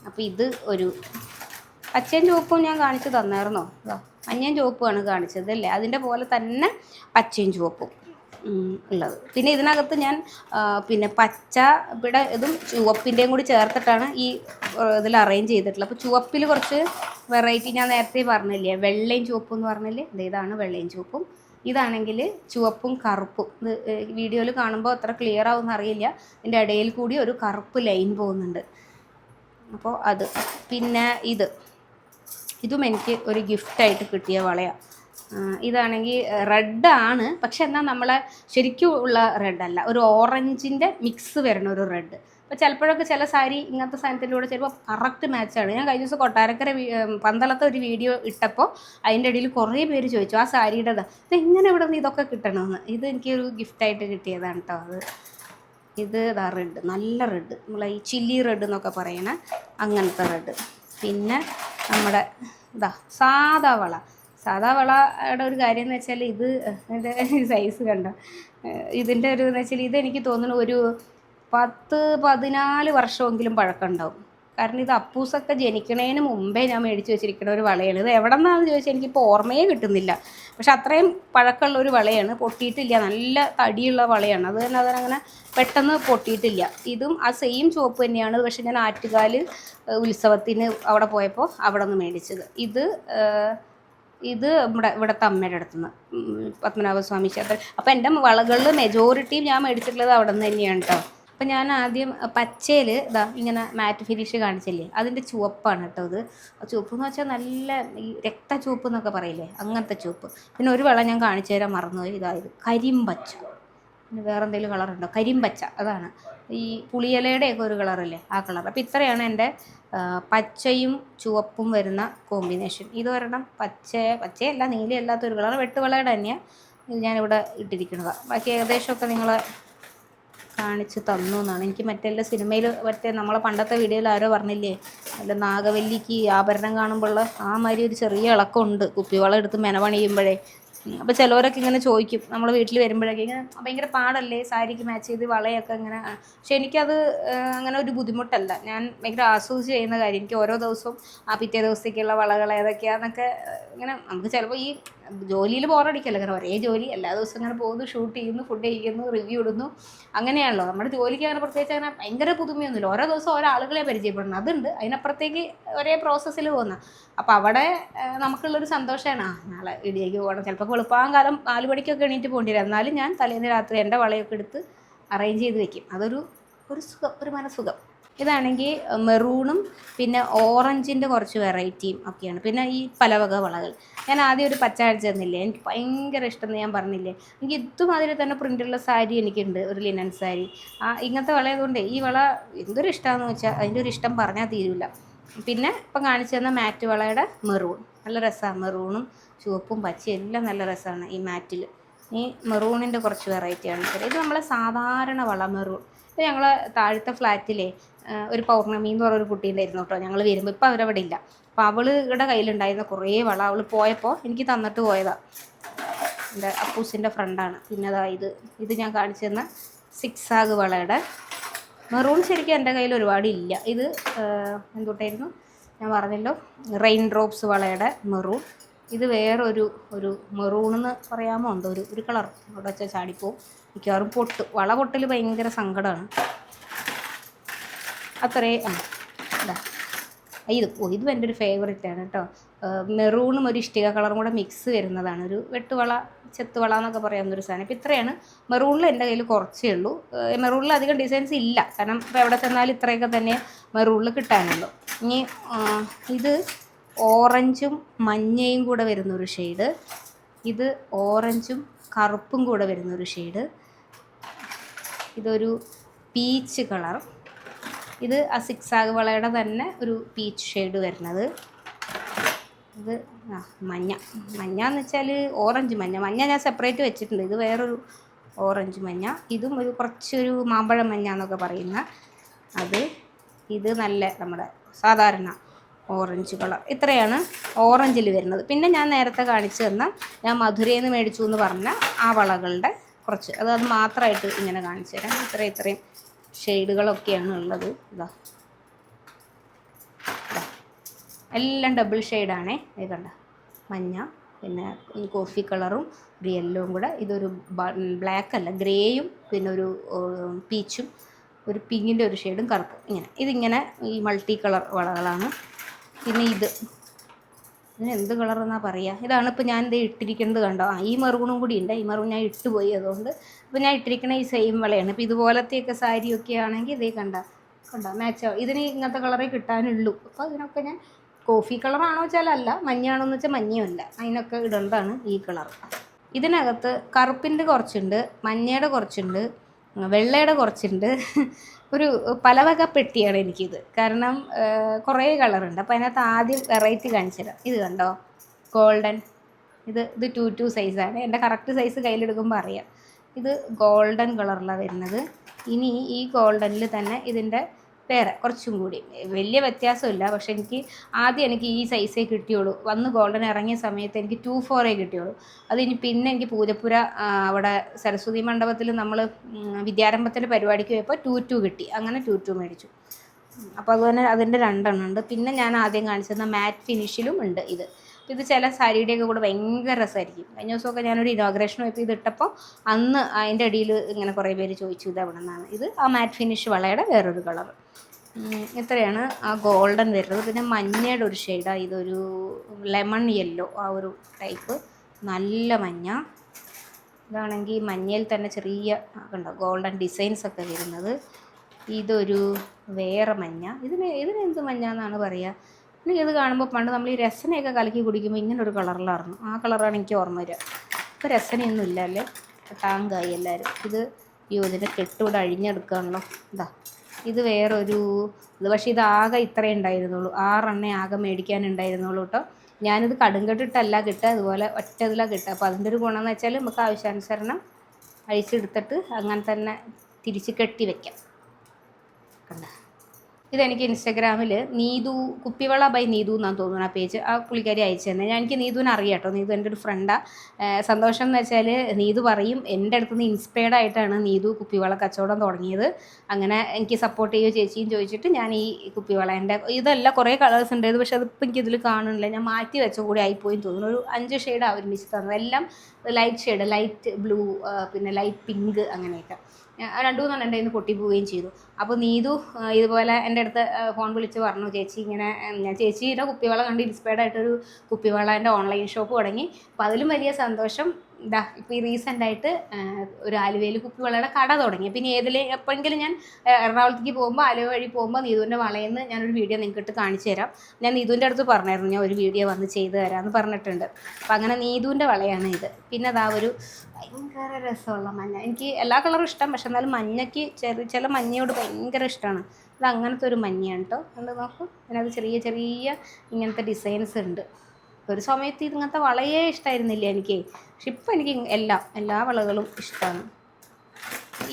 അപ്പോൾ ഇത് ഒരു പച്ചയും ചുവപ്പും ഞാൻ കാണിച്ചു തന്നായിരുന്നോ? മഞ്ഞയും ചുവപ്പുമാണ് കാണിച്ചത് അല്ലേ, അതിൻ്റെ പോലെ തന്നെ പച്ചയും ചുവപ്പും ഉള്ളത്. പിന്നെ ഇതിനകത്ത് ഞാൻ പിന്നെ പച്ച ഇവിടെ ഇതും ചുവപ്പിൻ്റെയും കൂടി ചേർത്തിട്ടാണ് ഈ ഇതിൽ അറേഞ്ച് ചെയ്തിട്ടുള്ളത്. അപ്പോൾ ചുവപ്പിൽ കുറച്ച് വെറൈറ്റി ഞാൻ നേരത്തെ പറഞ്ഞില്ലേ, വെള്ളയും ചുവപ്പും എന്ന് പറഞ്ഞില്ലേ, ഇതാണ് വെള്ളയും ചുവപ്പും. ഇതാണെങ്കിൽ ചുവപ്പും കറുപ്പും. ഇത് വീഡിയോയിൽ കാണുമ്പോൾ അത്ര ക്ലിയർ ആവുമെന്ന് അറിയില്ല, ഇതിൻ്റെ ഇടയിൽ കൂടി ഒരു കറുപ്പ് ലൈൻ പോകുന്നുണ്ട്. അപ്പോൾ അത്, പിന്നെ ഇതും എനിക്ക് ഒരു ഗിഫ്റ്റായിട്ട് കിട്ടിയ വളയാണ്. ഇതാണെങ്കിൽ റെഡാണ്, പക്ഷെ എന്നാൽ നമ്മളെ ശരിക്കും ഉള്ള റെഡല്ല, ഒരു ഓറഞ്ചിൻ്റെ മിക്സ് വരണ ഒരു റെഡ്. അപ്പോൾ ചിലപ്പോഴൊക്കെ ചില സാരി ഇങ്ങനത്തെ സാധനത്തിൻ്റെ കൂടെ ചിലപ്പോൾ കറക്റ്റ് മാച്ചാണ്. ഞാൻ കഴിഞ്ഞ ദിവസം കൊട്ടാരക്കര പന്തളത്തെ ഒരു വീഡിയോ ഇട്ടപ്പോൾ അതിൻ്റെ ഇടയിൽ കുറേ പേര് ചോദിച്ചു ആ സാരിയുടെ ഇതെങ്ങനെ ഇവിടെ നിന്ന് ഇതൊക്കെ കിട്ടണമെന്ന്. ഇത് എനിക്കൊരു ഗിഫ്റ്റായിട്ട് കിട്ടിയതാണ് കേട്ടോ. ഇത് റെഡ്, നല്ല റെഡ്, നമ്മളെ ഈ ചില്ലി റെഡ് എന്നൊക്കെ പറയണ അങ്ങനത്തെ റെഡ്. പിന്നെ നമ്മുടെ സാദാ വളയുടെ ഒരു കാര്യം എന്ന് വെച്ചാൽ ഇത് ഇതിൻ്റെ സൈസ് കണ്ടോ, ഇതിൻ്റെ ഒരു എന്ന് വെച്ചാൽ ഇതെനിക്ക് തോന്നുന്നു ഒരു 10-14 വർഷമെങ്കിലും പഴക്കം ഉണ്ടാവും. കാരണം ഇത് അപ്പൂസൊക്കെ ജനിക്കണതിന് മുമ്പേ ഞാൻ മേടിച്ച് വെച്ചിരിക്കുന്ന ഒരു വളയാണ്. ഇത് എവിടെ നിന്നാണെന്ന് ചോദിച്ചാൽ എനിക്കിപ്പോൾ ഓർമ്മയെ കിട്ടുന്നില്ല. പക്ഷെ അത്രയും പഴക്കമുള്ള ഒരു വളയാണ്, പൊട്ടിയിട്ടില്ല, നല്ല തടിയുള്ള വളയാണ്. അത് തന്നെ അതങ്ങനെ പെട്ടെന്ന് പൊട്ടിയിട്ടില്ല. ഇതും ആ സെയിം ചുവപ്പ് തന്നെയാണ്, പക്ഷെ ഞാൻ ആറ്റുകാൽ ഉത്സവത്തിന് അവിടെ പോയപ്പോൾ അവിടെ നിന്ന് മേടിച്ചത്. ഇത് ഇവിടുത്തെ അമ്മയുടെ അടുത്തുനിന്ന്, പത്മനാഭസ്വാമി ക്ഷേത്രം. അപ്പോൾ എൻ്റെ വളകളിൽ മെജോറിറ്റിയും ഞാൻ മേടിച്ചിട്ടുള്ളത് അവിടെ നിന്ന് തന്നെയാണ് കേട്ടോ. അപ്പം ഞാൻ ആദ്യം പച്ചയിൽ ഇങ്ങനെ മാറ്റ് ഫിനിഷ് കാണിച്ചില്ലേ, അതിൻ്റെ ചുവപ്പാണ് കേട്ടോ ഇത്. ചുവപ്പ് എന്ന് വെച്ചാൽ നല്ല ഈ രക്ത ചുവപ്പ് എന്നൊക്കെ പറയില്ലേ, അങ്ങനത്തെ ചുവപ്പ്. പിന്നെ ഒരു വള ഞാൻ കാണിച്ചു തരാൻ മറന്നുപോയി, ഇതായത് കരിമ്പച്ച. പിന്നെ വേറെ എന്തെങ്കിലും കളറുണ്ടോ? കരിമ്പച്ച, അതാണ് ഈ പുളിയിലയുടെയൊക്കെ ഒരു കളറില്ലേ, ആ കളർ. അപ്പോൾ ഇത്രയാണ് എൻ്റെ പച്ചയും ചുവപ്പും വരുന്ന കോമ്പിനേഷൻ. ഇത് ഒരെണ്ണം പച്ചയല്ല നീലയല്ലാത്തൊരു കളർ, വെട്ടുവളയുടെ തന്നെയാണ് ഇത് ഞാനിവിടെ ഇട്ടിരിക്കുന്നതാണ്. ബാക്കി ഏകദേശമൊക്കെ നിങ്ങളെ കാണിച്ച് തന്നു എന്നാണ് എനിക്ക്. മറ്റെല്ലാ സിനിമയിൽ നമ്മളെ പണ്ടത്തെ വീഡിയോയിൽ ആരോ പറഞ്ഞില്ലേ, അല്ല നാഗവല്ലിക്ക് ആഭരണം കാണുമ്പോൾ ആ മാതിരി ഒരു ചെറിയ ഇളക്കമുണ്ട് കുപ്പിവളം എടുത്ത് മെനപണിയുമ്പോഴേ. അപ്പോൾ ചിലവരൊക്കെ ഇങ്ങനെ ചോദിക്കും നമ്മൾ വീട്ടിൽ വരുമ്പോഴൊക്കെ, ഇങ്ങനെ ഭയങ്കര പാടല്ലേ സാരിക്ക് മാച്ച് ചെയ്ത് വളയൊക്കെ ഇങ്ങനെ. പക്ഷെ എനിക്കത് അങ്ങനെ ഒരു ബുദ്ധിമുട്ടല്ല, ഞാൻ ഭയങ്കര ആസ്വദിച്ച് ചെയ്യുന്ന കാര്യം. എനിക്ക് ഓരോ ദിവസവും ആ പിറ്റേ ദിവസത്തേക്കുള്ള വളകൾ ഏതൊക്കെയാണെന്നൊക്കെ ഇങ്ങനെ, നമുക്ക് ചിലപ്പോൾ ഈ ജോലിയിൽ ബോറടിക്കല്ലോ, കാരണം ഒരേ ജോലി എല്ലാ ദിവസവും ഇങ്ങനെ പോകുന്നു, ഷൂട്ട് ചെയ്യുന്നു, ഫുഡ് കഴിക്കുന്നു, റിവ്യൂ ഇടുന്നു, അങ്ങനെയാണല്ലോ നമ്മുടെ ജോലിക്ക്. അങ്ങനെ പ്രത്യേകിച്ച് അങ്ങനെ ഭയങ്കര പുതുമയൊന്നുമില്ല, ഓരോ ദിവസം ഓരോ ആളുകളെ പരിചയപ്പെടണം, അതുണ്ട്. അതിനപ്പുറത്തേക്ക് ഒരേ പ്രോസസ്സിൽ പോകുന്ന. അപ്പോൾ അവിടെ നമുക്കുള്ളൊരു സന്തോഷമാണ്, നാളെ ഇടിയേക്ക് പോകണം. ചിലപ്പോൾ വെളുപ്പാങ്കാലം 4 മണിക്കൊക്കെ എണീറ്റ് പോകേണ്ടി വരും, എന്നാലും ഞാൻ തലേന്ന് രാത്രി എൻ്റെ വളയൊക്കെ എടുത്ത് അറേഞ്ച് ചെയ്ത് വെക്കും. അതൊരു സുഖം, ഒരു മനസുഖം. ഇതാണെങ്കിൽ മെറൂണും പിന്നെ ഓറഞ്ചിൻ്റെ കുറച്ച് വെറൈറ്റിയും ഒക്കെയാണ്. പിന്നെ ഈ പലവക വളകൾ ഞാൻ ആദ്യം ഒരു പച്ച അടിച്ചു തന്നില്ലേ, എനിക്ക് ഭയങ്കര ഇഷ്ടമെന്ന് ഞാൻ പറഞ്ഞില്ലേ. എനിക്ക് ഇതുമാതിരി തന്നെ പ്രിൻ്റുള്ള സാരി എനിക്കുണ്ട്, ഒരു ലിനൻ സാരി. ഇങ്ങനത്തെ വളയതുകൊണ്ട് ഈ വള എന്തൊരു ഇഷ്ടമാണെന്ന് വെച്ചാൽ അതിൻ്റെ ഒരു ഇഷ്ടം പറഞ്ഞാൽ തീരില്ല. പിന്നെ ഇപ്പം കാണിച്ചു തന്ന മാറ്റ് വളയുടെ മെറൂൺ നല്ല രസമാണ്, മെറൂണും ചുവപ്പും പച്ചയും എല്ലാം നല്ല രസമാണ് ഈ മാറ്റിൽ. ഈ മെറൂണിൻ്റെ കുറച്ച് വെറൈറ്റി കാണിച്ചത്. ഇത് നമ്മളെ സാധാരണ വള മെറൂൺ. ഇത് ഞങ്ങളെ താഴത്തെ ഫ്ലാറ്റിലെ ഒരു പൗർണമി എന്ന് പറഞ്ഞൊരു കുട്ടി ഉണ്ടായിരുന്നു കേട്ടോ. ഞങ്ങൾ വരുമ്പോൾ ഇപ്പോൾ അവരവിടെ ഇല്ല. അപ്പോൾ അവളുടെ കയ്യിലുണ്ടായിരുന്ന കുറേ വള അവൾ പോയപ്പോൾ എനിക്ക് തന്നിട്ട് പോയതാണ്. എൻ്റെ അപ്പൂസിൻ്റെ ഫ്രണ്ടാണ്. പിന്നെ അതാ ഇത് ഞാൻ കാണിച്ചു തന്ന സിക്സാഗ് വളയുടെ മെറൂൺ. ശരിക്കും എൻ്റെ കയ്യിൽ ഒരുപാട് ഇല്ല. ഇത് എന്തുട്ടായിരുന്നു ഞാൻ പറഞ്ഞല്ലോ, റെയിൻ ഡ്രോപ്സ് വളയുടെ മെറൂൺ. ഇത് വേറൊരു മെറൂണെന്ന് പറയാമോ എന്തോ ഒരു കളർ അവിടെ വെച്ചാൽ ചാടിപ്പോവും. മിക്കവാറും വള പൊട്ടൽ ഭയങ്കര സങ്കടമാണ്. അത്രേ ഇതാ ഇതും എൻ്റെ ഒരു ഫേവറേറ്റാണ് കേട്ടോ. മെറൂണും ഒരു ഇഷ്ടിക കളറും കൂടെ മിക്സ് വരുന്നതാണ്. ഒരു വെട്ടുവള ചെത്തുവള എന്നൊക്കെ പറയാവുന്നൊരു സാധനം. ഇപ്പോൾ ഇത്രയാണ് മെറൂണിൽ എൻ്റെ കയ്യിൽ കുറച്ചേ ഉള്ളൂ. മെറൂണിൽ അധികം ഡിസൈൻസ് ഇല്ല, കാരണം ഇപ്പോൾ എവിടെ ചെന്നാലും ഇത്രയൊക്കെ തന്നെ മെറൂണിൽ കിട്ടാനുള്ളൂ. ഇനി ഇത് ഓറഞ്ചും മഞ്ഞയും കൂടെ വരുന്നൊരു ഷെയ്ഡ്. ഇത് ഓറഞ്ചും കറുപ്പും കൂടെ വരുന്നൊരു ഷെയ്ഡ്. ഇതൊരു പീച്ച് കളർ. ഇത് ആ സിക്സാഗ് വളയുടെ തന്നെ ഒരു പീച്ച് ഷെയ്ഡ് വരുന്നത്. ഇത് മഞ്ഞ എന്ന് വെച്ചാൽ ഓറഞ്ച് മഞ്ഞ ഞാൻ സെപ്പറേറ്റ് വെച്ചിട്ടുണ്ട്. ഇത് വേറൊരു ഓറഞ്ച് മഞ്ഞ. ഇതും കുറച്ചൊരു മാമ്പഴം മഞ്ഞ എന്നൊക്കെ പറയുന്ന അത്. ഇത് നല്ല നമ്മുടെ സാധാരണ ഓറഞ്ച് കളർ. ഇത്രയാണ് ഓറഞ്ചിൽ വരുന്നത്. പിന്നെ ഞാൻ നേരത്തെ കാണിച്ചു തന്ന ഞാൻ മധുരയിൽ നിന്ന് മേടിച്ചു എന്ന് പറഞ്ഞ ആ വളകളുടെ കുറച്ച് അത് മാത്രമായിട്ട് ഇങ്ങനെ കാണിച്ചു തരാം. ഇത്രയും ഷെയ്ഡുകളൊക്കെയാണ് ഉള്ളത്. ഇതാ എല്ലാം ഡബിൾ ഷെയ്ഡാണേ. ഇത് കണ്ട മഞ്ഞ, പിന്നെ കോഫി കളറും ഒരു യെല്ലോവും കൂടെ. ഇതൊരു ബ്ലാക്ക് അല്ല, ഗ്രേയും പിന്നെ ഒരു പീച്ചും ഒരു പിങ്കിൻ്റെ ഒരു ഷെയ്ഡും കറുപ്പും. ഇതിങ്ങനെ ഈ മൾട്ടി കളർ വളകളാണ്. പിന്നെ ഇതിന് എന്ത് കളറെന്നാണ് പറയുക. ഇതാണ് ഇപ്പോൾ ഞാൻ ഇത് ഇട്ടിരിക്കുന്നത് കണ്ടോ. ഈ മെറൂണും കൂടി ഉണ്ട്. ഈ മെറൂൺ ഞാൻ ഇട്ടുപോയി, അതുകൊണ്ട് ഇപ്പോൾ ഞാൻ ഇട്ടിരിക്കുന്ന ഈ സെയിം വളയാണ്. ഇപ്പോൾ ഇതുപോലത്തെയൊക്കെ സാരിയൊക്കെ ആണെങ്കിൽ ഇതേ കണ്ടോ മാച്ച്. ഇതിന് ഇങ്ങനത്തെ കളറേ കിട്ടാനുള്ളൂ. അപ്പോൾ അതിനൊക്കെ ഞാൻ കോഫി കളറാണോ വെച്ചാൽ അല്ല, മഞ്ഞയാണോന്ന് വെച്ചാൽ മഞ്ഞയുമല്ല, അതിനൊക്കെ ഇടേണ്ടതാണ് ഈ കളർ. ഇതിനകത്ത് കറുപ്പിൻ്റെ കുറച്ചുണ്ട്, മഞ്ഞയുടെ കുറച്ചുണ്ട്, വെള്ളയുടെ കുറച്ചുണ്ട്. ഒരു പലവക പെട്ടിയാണ് എനിക്കിത്, കാരണം കുറേ കളറുണ്ട്. അപ്പോൾ അതിനകത്ത് ആദ്യം വെറൈറ്റി കാണിച്ചു തരാം. ഇത് കണ്ടോ ഗോൾഡൻ. ഇത് 2 സൈസാണ്. എൻ്റെ കറക്റ്റ് സൈസ് കയ്യിലെടുക്കുമ്പോൾ അറിയാം. ഇത് ഗോൾഡൻ കളറിലാണ് വരുന്നത്. ഇനി ഈ ഗോൾഡനിൽ തന്നെ ഇതിൻ്റെ വേറെ കുറച്ചും കൂടി വലിയ വ്യത്യാസമില്ല. പക്ഷെ എനിക്ക് ഈ സൈസേ കിട്ടിയുള്ളൂ. വന്ന് ഗോൾഡൻ ഇറങ്ങിയ സമയത്ത് എനിക്ക് 2-4 കിട്ടിയുള്ളൂ. പിന്നെ എനിക്ക് പൂജപ്പുര അവിടെ സരസ്വതി മണ്ഡപത്തിൽ നമ്മൾ വിദ്യാരംഭത്തിൻ്റെ പരിപാടിക്ക് പോയപ്പോൾ 2 കിട്ടി. അങ്ങനെ 2 മേടിച്ചു. അപ്പോൾ അതുപോലെ അതിൻ്റെ 2 ഉണ്ട്. പിന്നെ ഞാൻ ആദ്യം കാണിച്ചിരുന്ന മാറ്റ് ഫിനിഷിലും ഉണ്ട് ഇത് ചില സാരിയുടെയൊക്കെ കൂടെ ഭയങ്കര രസമായിരിക്കും. കഴിഞ്ഞ ദിവസമൊക്കെ ഞാനൊരു ഇനോഗ്രേഷൻ പോയപ്പോൾ ഇതിട്ടപ്പോൾ അന്ന് അതിൻ്റെ അടിയിൽ ഇങ്ങനെ കുറേ പേര് ചോദിച്ചു ഇത് എവിടെ നിന്നാണ്. ഇത് ആ മാറ്റ് ഫിനിഷ് വളയുടെ വേറൊരു കളർ. ഇത്രയാണ് ആ ഗോൾഡൻ വരുന്നത്. പിന്നെ മഞ്ഞയുടെ ഒരു ഷെയ്ഡാണ്. ഇതൊരു ലെമൺ യെല്ലോ, ആ ഒരു ടൈപ്പ് നല്ല മഞ്ഞ. ഇതാണെങ്കിൽ മഞ്ഞയിൽ തന്നെ ചെറിയ കണ്ടോ ഗോൾഡൻ ഡിസൈൻസൊക്കെ വരുന്നത്. ഇതൊരു വേറെ മഞ്ഞ. ഇതിനെന്ത് മഞ്ഞ എന്നാണ് പറയുക. ഇത് കാണുമ്പോൾ പണ്ട് നമ്മൾ ഈ രസനയൊക്കെ കലക്കി കുടിക്കുമ്പോൾ ഇങ്ങനൊരു കളറിലായിരുന്നു. ആ കളറാണ് എനിക്ക് ഓർമ്മ വരിക. ഇപ്പോൾ രസനയൊന്നും ഇല്ല അല്ലേ, ടാങ്കായി എല്ലാവരും. ഇതിൻ്റെ കെട്ടുകൂടെ അഴിഞ്ഞെടുക്കുകയാണല്ലോ. ഇത് വേറൊരു പക്ഷേ ഇതാകെ ഇത്രേ ഉണ്ടായിരുന്നുള്ളൂ. 6 എണ്ണേ ആകെ മേടിക്കാനുണ്ടായിരുന്നുള്ളൂ കേട്ടോ. ഞാനിത് കടുങ്കെട്ടിട്ടല്ല കിട്ടുക, അതുപോലെ ഒറ്റ ഇതിലാണ് കിട്ടുക. അപ്പോൾ അതിൻ്റെ ഒരു ഗുണമെന്ന് വെച്ചാൽ നമുക്ക് ആവശ്യാനുസരണം അഴിച്ചെടുത്തിട്ട് അങ്ങനെ തന്നെ തിരിച്ച് കെട്ടി വയ്ക്കാം. കണ്ട ഇതെനിക്ക് ഇൻസ്റ്റാഗ്രാമിൽ നീതു കുപ്പിവള ബൈ നീതു എന്നാണ് തോന്നുന്നു ആ പേജ്. ആ പുള്ളിക്കാരി അയച്ചു തന്നെ. എനിക്ക് നീതുവിനെ അറിയാം കേട്ടോ. നീതു എൻ്റെ ഒരു ഫ്രണ്ടാണ്. സന്തോഷം എന്ന് വെച്ചാൽ നീതു പറയും എൻ്റെ അടുത്തുനിന്ന് ഇൻസ്പയർഡ് ആയിട്ടാണ് നീതു കുപ്പിവള കച്ചവടം തുടങ്ങിയത്. അങ്ങനെ എനിക്ക് സപ്പോർട്ട് ചെയ്യുകയോ ചേച്ചിയും ചോദിച്ചിട്ട് ഞാൻ ഈ കുപ്പിവള ഇതെല്ലാം കുറേ കളേഴ്സ് ഉണ്ടായത്, പക്ഷേ അതിപ്പോൾ എനിക്കിതിൽ കാണുന്നില്ല. ഞാൻ മാറ്റി വെച്ച കൂടി ആയിപ്പോയി തോന്നുന്നു. ഒരു 5 ഷെയ്ഡ് ഒരുമിച്ച് തന്നത്. എല്ലാം ലൈറ്റ് ഷെയ്ഡ്, ലൈറ്റ് ബ്ലൂ, പിന്നെ ലൈറ്റ് പിങ്ക്, അങ്ങനെയൊക്കെ 2-3 എൻ്റെ കയ്യിൽ നിന്ന് പൊട്ടിപ്പോവുകയും ചെയ്തു. അപ്പോൾ നീതു ഇതുപോലെ എൻ്റെ അടുത്ത് ഫോൺ വിളിച്ച് പറഞ്ഞു, ചേച്ചി ഇങ്ങനെ ഞാൻ ചേച്ചിയുടെ കുപ്പിവള കണ്ട് ഇൻസ്പയർഡ് ആയിട്ടൊരു കുപ്പിവളേൻ്റെ ഓൺലൈൻ ഷോപ്പ് തുടങ്ങി. അപ്പോൾ അതിലും വലിയ സന്തോഷം ഇപ്പോൾ ഈ റീസെൻ്റായിട്ട് ഒരു ആലുവയിൽ കുപ്പിവളയുടെ കട തുടങ്ങി. പിന്നെ എപ്പോഴെങ്കിലും ഞാൻ എറണാകുളത്തേക്ക് പോകുമ്പോൾ ആലുവ വഴി പോകുമ്പോൾ നീതുവിൻ്റെ വളയെന്ന് ഞാനൊരു വീഡിയോ നിങ്ങൾക്ക് കാണിച്ചു തരാം. ഞാൻ നീതുവിൻ്റെ അടുത്ത് പറഞ്ഞായിരുന്നു ഞാൻ ഒരു വീഡിയോ വന്ന് ചെയ്ത് തരാമെന്ന് പറഞ്ഞിട്ടുണ്ട്. അപ്പോൾ അങ്ങനെ നീതുവിൻ്റെ വളയാണ് ഇത്. പിന്നെ ഒരു ഭയങ്കര രസമുള്ള മഞ്ഞ. എനിക്ക് എല്ലാ കളറും ഇഷ്ടം, പക്ഷെ എന്നാലും മഞ്ഞയ്ക്ക് ചില മഞ്ഞയോട് ഭയങ്കര ഇഷ്ടമാണ്. അങ്ങനത്തെ ഒരു മഞ്ഞയാണ് കേട്ടോ. കണ്ട് നോക്കൂ, അതിനകത്ത് ചെറിയ ചെറിയ ഇങ്ങനത്തെ ഡിസൈൻസ് ഉണ്ട്. ഒരു സമയത്ത് ഇങ്ങനത്തെ വളയേ ഇഷ്ടമായിരുന്നില്ല എനിക്ക്. പക്ഷെ ഇപ്പം എനിക്ക് എല്ലാ വളകളും ഇഷ്ടമാണ്.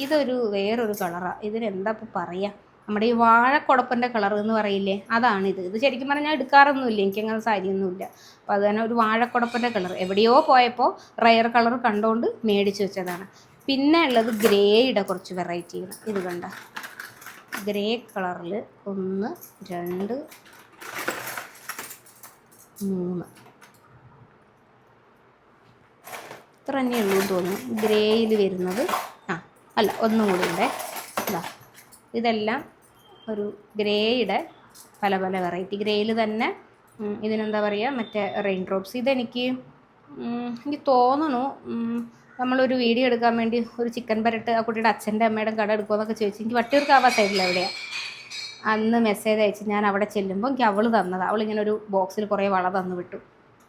ഇതൊരു വേറൊരു കളറാണ്. ഇതിനെന്താ ഇപ്പോൾ പറയുക, നമ്മുടെ ഈ വാഴക്കുടപ്പൻ്റെ കളർ എന്ന് പറയില്ലേ, അതാണിത്. ഇത് ശരിക്കും പറഞ്ഞാൽ എടുക്കാറൊന്നുമില്ല, എനിക്കങ്ങനെ സാരിയൊന്നുമില്ല. അപ്പോൾ അത് തന്നെ ഒരു വാഴക്കുടപ്പൻ്റെ കളർ. എവിടെയോ പോയപ്പോൾ റയർ കളർ കണ്ടുകൊണ്ട് മേടിച്ച് വെച്ചതാണ്. പിന്നെ ഉള്ളത് ഗ്രേയുടെ കുറച്ച് വെറൈറ്റികൾ. ഇത് കണ്ട ഗ്രേ കളറിൽ 1 2 3 ഇത്ര തന്നെ ഉള്ളൂ എന്ന് തോന്നുന്നു ഗ്രേയിൽ വരുന്നത്. അല്ല, ഒന്നും കൂടി ഉണ്ട്. ഇതെല്ലാം ഒരു ഗ്രേയുടെ പല പല വെറൈറ്റി. ഗ്രേയിൽ തന്നെ ഇതിനെന്താ പറയുക, മറ്റേ റെയിൻ ഡ്രോപ്സ്. എനിക്ക് തോന്നുന്നു നമ്മളൊരു വീഡിയോ എടുക്കാൻ വേണ്ടി ഒരു ചിക്കൻ പരട്ട് ആ കുട്ടിയുടെ അച്ഛൻ്റെ അമ്മയുടെ കട എടുക്കുമെന്നൊക്കെ ചോദിച്ചു. എനിക്ക് വട്ടിയൂർക്കാവ് സൈഡിൽ എവിടെയാണ് അന്ന് മെസ്സേജ് അയച്ച് ഞാൻ അവിടെ ചെല്ലുമ്പോൾ എനിക്ക് അവൾ തന്നത്. അവളിങ്ങനെ ഒരു ബോക്സിൽ കുറേ വള തന്നു വിട്ടു.